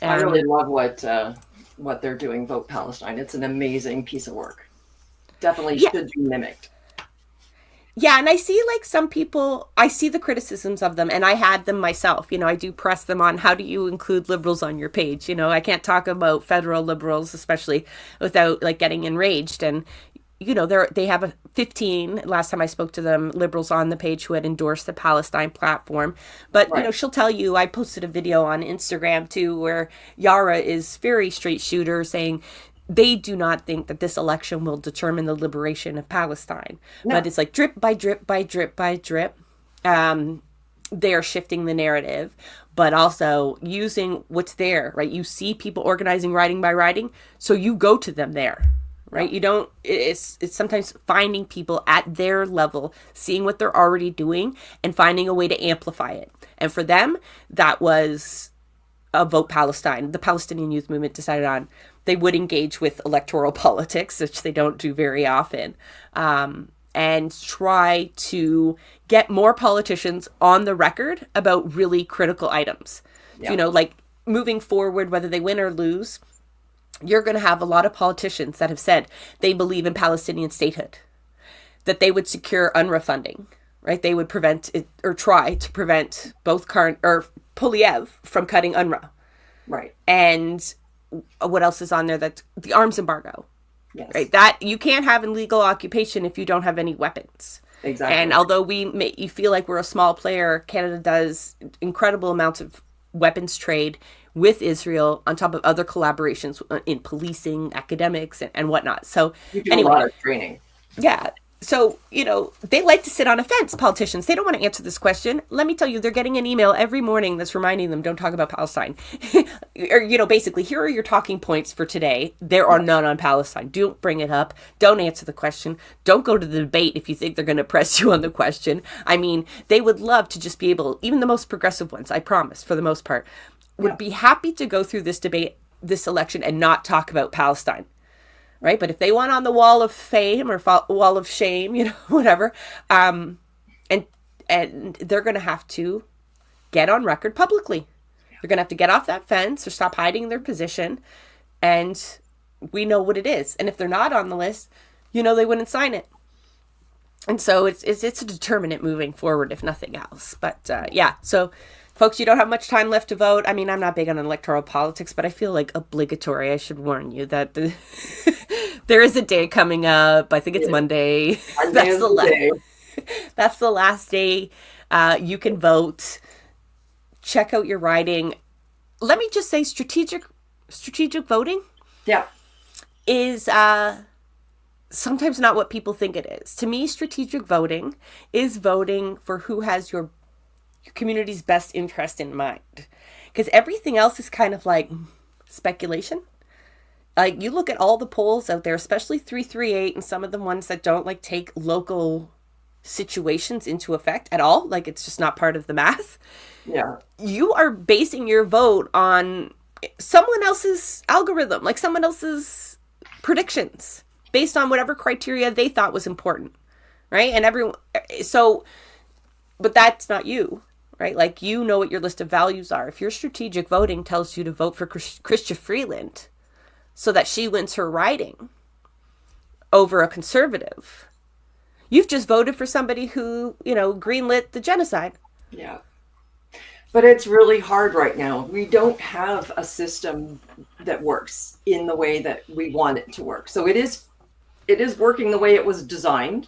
I really love what they're doing, Vote Palestine. It's an amazing piece of work. Definitely should be mimicked. Yeah, and I see some people, I see the criticisms of them, and I had them myself. I do press them on how do you include liberals on your page. I can't talk about federal liberals, especially without getting enraged. And they have 15, last time I spoke to them, liberals on the page who had endorsed the Palestine platform. But, right. She'll tell you, I posted a video on Instagram too, where Yara is very straight shooter saying they do not think that this election will determine the liberation of Palestine. No. But it's drip by drip by drip by drip. they're shifting the narrative, but also using what's there, right? You see people organizing riding by riding, so you go to them there, right? You don't, it's sometimes finding people at their level, seeing what they're already doing and finding a way to amplify it. And for them, that was a Vote Palestine. The Palestinian youth movement decided on, they would engage with electoral politics, which they don't do very often, and try to get more politicians on the record about really critical items. Yeah. You know, like moving forward, whether they win or lose, you're going to have a lot of politicians that have said they believe in Palestinian statehood, that they would secure UNRWA funding, right? They would prevent it, or try to prevent both Poilievre from cutting UNRWA. Right. And what else is on there? That the arms embargo. Yes. Right. That you can't have illegal occupation if you don't have any weapons. Exactly. And although you feel like we're a small player, Canada does incredible amounts of weapons trade with Isreal on top of other collaborations in policing, academics, and whatnot. So you do a lot of training. Yeah. So, you know, they like to sit on a fence, politicians. They don't want to answer this question. Let me tell you, they're getting an email every morning that's reminding them, don't talk about Palestine. Or, you know, basically, here are your talking points for today. There are none on Palestine. Don't bring it up. Don't answer the question. Don't go to the debate if you think they're going to press you on the question. I mean, they would love to just be able, even the most progressive ones, I promise, for the most part, would be happy to go through this debate, this election, and not talk about Palestine. Right. But if they want on the wall of fame or wall of shame, you know, whatever, and they're going to have to get on record publicly. They're going to have to get off that fence or stop hiding their position. And we know what it is. And if they're not on the list, you know, they wouldn't sign it. And so it's a determinant moving forward, if nothing else. But yeah, so folks, you don't have much time left to vote. I mean, I'm not big on electoral politics, but I feel like obligatory. I should warn you that there is a day coming up. I think it's Monday. That's the last day you can vote. Check out your riding. Let me just say, strategic voting. Yeah, is sometimes not what people think it is. To me, strategic voting is voting for who has your community's best interest in mind, because everything else is kind of like speculation. Like, you look at all the polls out there, especially 338 and some of the ones that don't like take local situations into effect at all, like it's just not part of the math. Yeah, you are basing your vote on someone else's algorithm, like someone else's predictions based on whatever criteria they thought was important, right? And everyone, so, but that's not you. Right? Like, you know what your list of values are. If your strategic voting tells you to vote for Chrystia Freeland so that she wins her riding over a conservative, you've just voted for somebody who, you know, greenlit the genocide. Yeah. But it's really hard right now. We don't have a system that works in the way that we want it to work. So it is working the way it was designed.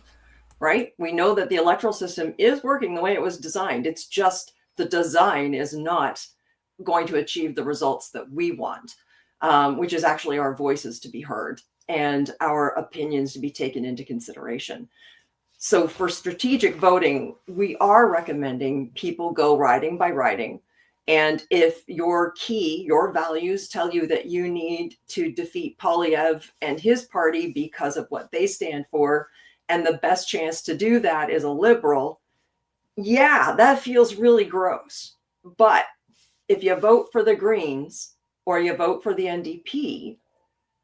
Right? We know that the electoral system is working the way it was designed. It's just the design is not going to achieve the results that we want, which is actually our voices to be heard and our opinions to be taken into consideration. So for strategic voting, we are recommending people go riding by riding. And if your values tell you that you need to defeat Poilievre and his party because of what they stand for, and the best chance to do that is a liberal, yeah, that feels really gross. But if you vote for the Greens or you vote for the NDP,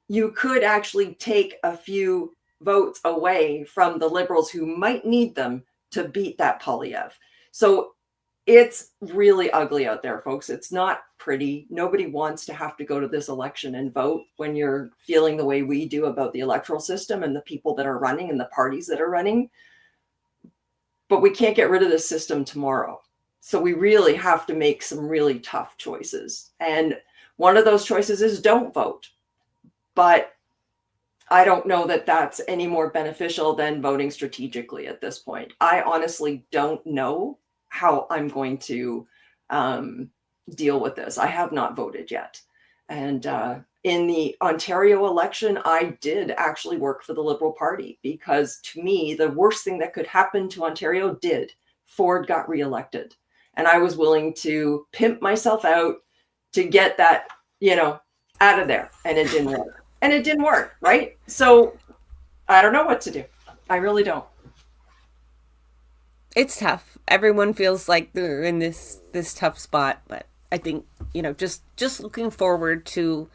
you could actually take a few votes away from the liberals who might need them to beat that Poilievre. So it's really ugly out there, folks. It's not pretty. Nobody wants to have to go to this election and vote when you're feeling the way we do about the electoral system and the people that are running and the parties that are running. But we can't get rid of this system tomorrow. So we really have to make some really tough choices. And one of those choices is don't vote. But I don't know that that's any more beneficial than voting strategically at this point. I honestly don't know how I'm going to deal with this. I have not voted yet. And in the Ontario election, I did actually work for the Liberal Party because, to me, the worst thing that could happen to Ontario did. Ford got reelected. And I was willing to pimp myself out to get that, out of there. And it didn't work. And it didn't work, right? So I don't know what to do. I really don't. It's tough. Everyone feels like they're in this tough spot, but I think, just looking forward to,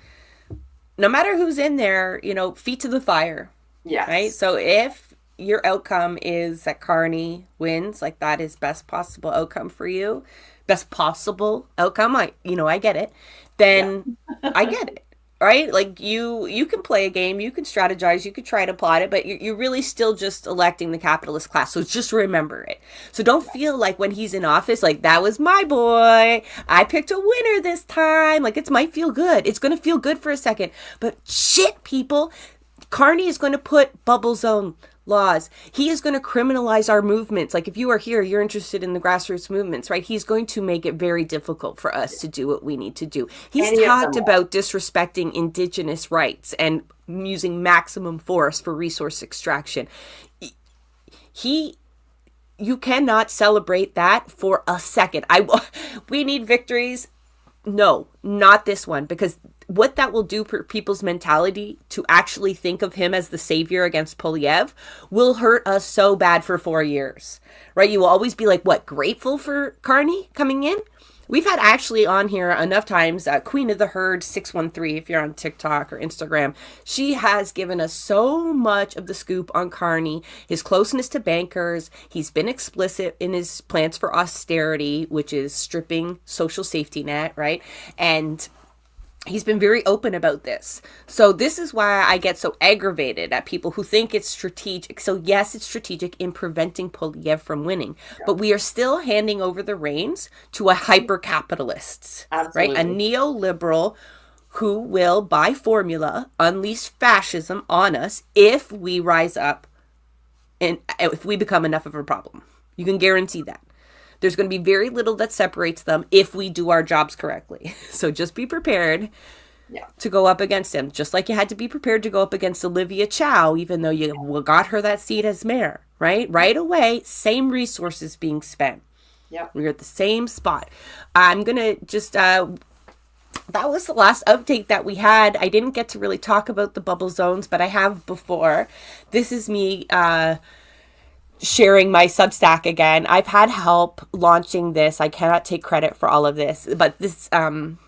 no matter who's in there, feet to the fire. Yes. Right? So if your outcome is that Carney wins, like that is best possible outcome for you, best possible outcome, I get it, then I get it. Right? Like you can play a game, you can strategize, you could try to plot it, but you're really still just electing the capitalist class. So just remember it. So don't feel like when he's in office, like that was my boy, I picked a winner this time. Like it might feel good. It's going to feel good for a second, but shit, people, Carney is going to put bubble zone laws. He is going to criminalize our movements. Like if you are here, you're interested in the grassroots movements, right? He's going to make it very difficult for us to do what we need to do. He's talked about disrespecting indigenous rights and using maximum force for resource extraction. You cannot celebrate that for a second. We need victories. No, not this one, because what that will do for people's mentality to actually think of him as the savior against Poilievre will hurt us so bad for 4 years, right? You will always be like, what, grateful for Carney coming in? We've had actually on here enough times, Queen of the Herd 613, if you're on TikTok or Instagram, she has given us so much of the scoop on Carney, his closeness to bankers. He's been explicit in his plans for austerity, which is stripping social safety net, right? And he's been very open about this. So this is why I get so aggravated at people who think it's strategic. So yes, it's strategic in preventing Poilievre from winning, but we are still handing over the reins to a hyper-capitalist, right? A neoliberal who will, by formula, unleash fascism on us if we rise up and if we become enough of a problem. You can guarantee that. There's going to be very little that separates them if we do our jobs correctly. So just be prepared to go up against him. Just like you had to be prepared to go up against Olivia Chow, even though you got her that seat as mayor, right? Right away, same resources being spent. Yeah, we're at the same spot. I'm going to just, that was the last update that we had. I didn't get to really talk about the bubble zones, but I have before. This is me, sharing my Substack again. I've had help launching this. I cannot take credit for all of this, but this, I'm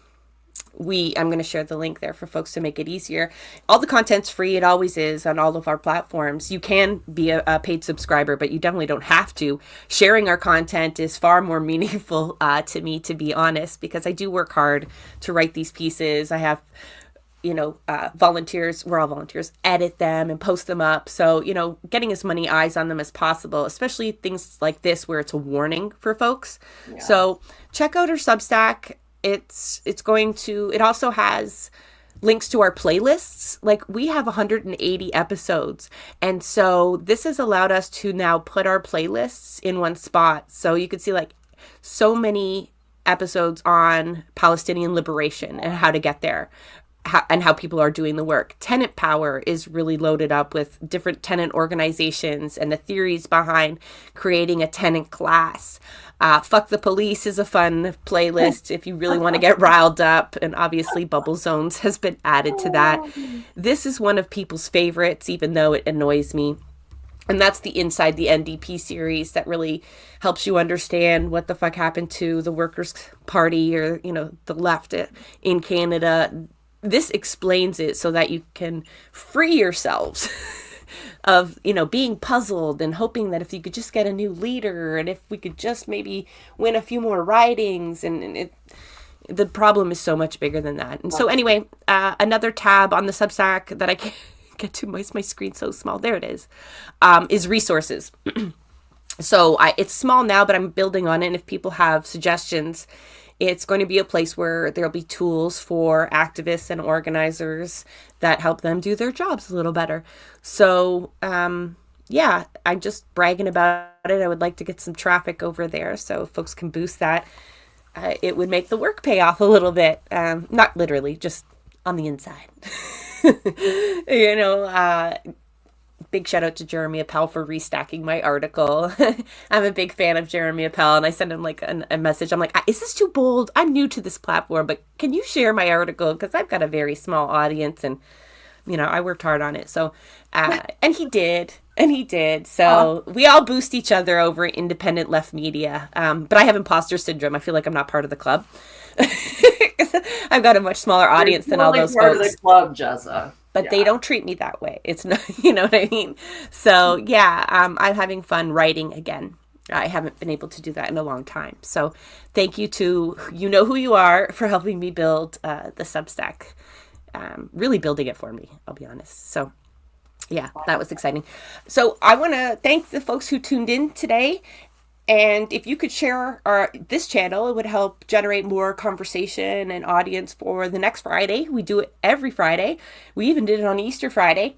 going to share the link there for folks to make it easier. All the content's free. It always is on all of our platforms. You can be a paid subscriber, but you definitely don't have to. Sharing our content is far more meaningful to me, to be honest, because I do work hard to write these pieces. I have volunteers, we're all volunteers, edit them and post them up. So, getting as many eyes on them as possible, especially things like this where it's a warning for folks. Yeah. So check out our Substack. It also has links to our playlists. Like we have 180 episodes. And so this has allowed us to now put our playlists in one spot. So you could see like so many episodes on Palestinian liberation and how to get there. And how people are doing the work. Tenant power is really loaded up with different tenant organizations and the theories behind creating a tenant class. Fuck the Police is a fun playlist if you really want to get riled up. And obviously Bubble Zones has been added to that. This is one of people's favorites, even though it annoys me. And that's the Inside the NDP series that really helps you understand what the fuck happened to the Workers' Party or, the left in Canada. This explains it so that you can free yourselves of, being puzzled and hoping that if you could just get a new leader and if we could just maybe win a few more ridings the problem is so much bigger than that. And so anyway, another tab on the Substack that I can't get to, my screen's so small. There it is resources. So it's small now, but I'm building on it. And if people have suggestions, it's going to be a place where there'll be tools for activists and organizers that help them do their jobs a little better. So, I'm just bragging about it. I would like to get some traffic over there so folks can boost that. It would make the work pay off a little bit. Not literally, just on the inside. big shout out to Jeremy Appel for restacking my article. I'm a big fan of Jeremy Appel, and I sent him like a message. I'm like, is this too bold? I'm new to this platform, but can you share my article? Because I've got a very small audience, and I worked hard on it. So, and he did. So we all boost each other over independent left media. But I have imposter syndrome. I feel like I'm not part of the club. I've got a much smaller audience than all those part folks. Of the club, Jessa. But they don't treat me that way. It's not, you know what I mean? So yeah, I'm having fun writing again. I haven't been able to do that in a long time. So thank you to you know who you are for helping me build the Substack. Really building it for me, I'll be honest. So yeah, that was exciting. So I want to thank the folks who tuned in today. And if you could share this channel, it would help generate more conversation and audience for the next Friday. We do it every Friday. We even did it on Easter Friday.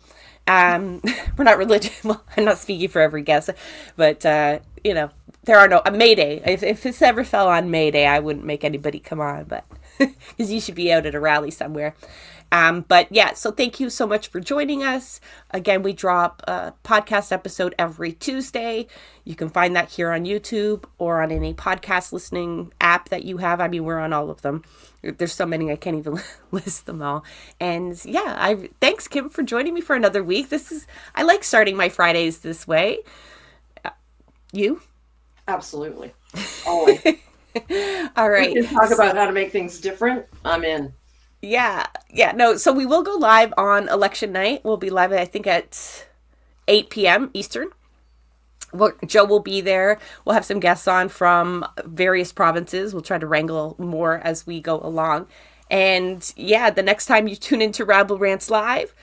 We're not religious. Well, I'm not speaking for every guest, but there are no May Day. If this ever fell on May Day, I wouldn't make anybody come on, but because you should be out at a rally somewhere. But yeah, so thank you so much for joining us. Again, we drop a podcast episode every Tuesday. You can find that here on YouTube or on any podcast listening app that you have. I mean, we're on all of them. There's so many, I can't even list them all. And yeah, thanks, Kim, for joining me for another week. I like starting my Fridays this way. You? Absolutely. Always. All right. We can talk about how to make things different. I'm in. Yeah. No, so we will go live on election night. We'll be live, I think, at 8 p.m. Eastern. Joe will be there. We'll have some guests on from various provinces. We'll try to wrangle more as we go along. And yeah, the next time you tune into Rabble Rants Live,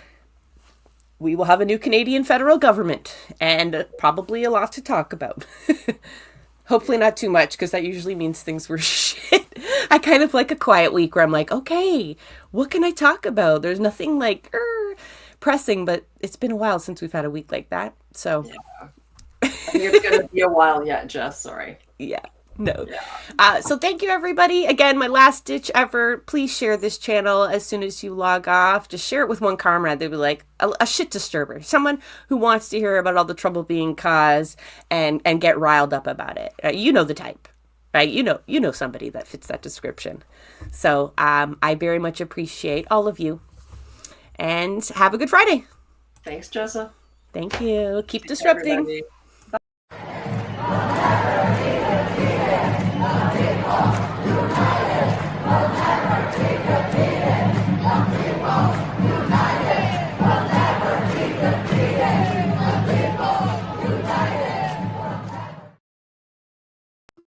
we will have a new Canadian federal government and probably a lot to talk about. Hopefully not too much, because that usually means things were shit. I kind of like a quiet week where I'm like, okay, what can I talk about? There's nothing like pressing, but it's been a while since we've had a week like that. So yeah. I think it's going to be a while yet, Jess. Sorry. Yeah. No. Yeah. So thank you, everybody. Again, my last ditch effort. Please share this channel as soon as you log off. Just share it with one comrade. They'd be like a shit disturber, someone who wants to hear about all the trouble being caused and get riled up about it. You know the type, right? You know somebody that fits that description. So I very much appreciate all of you, and have a good Friday. Thanks, Jessa. Thank you. Keep disrupting. Everybody.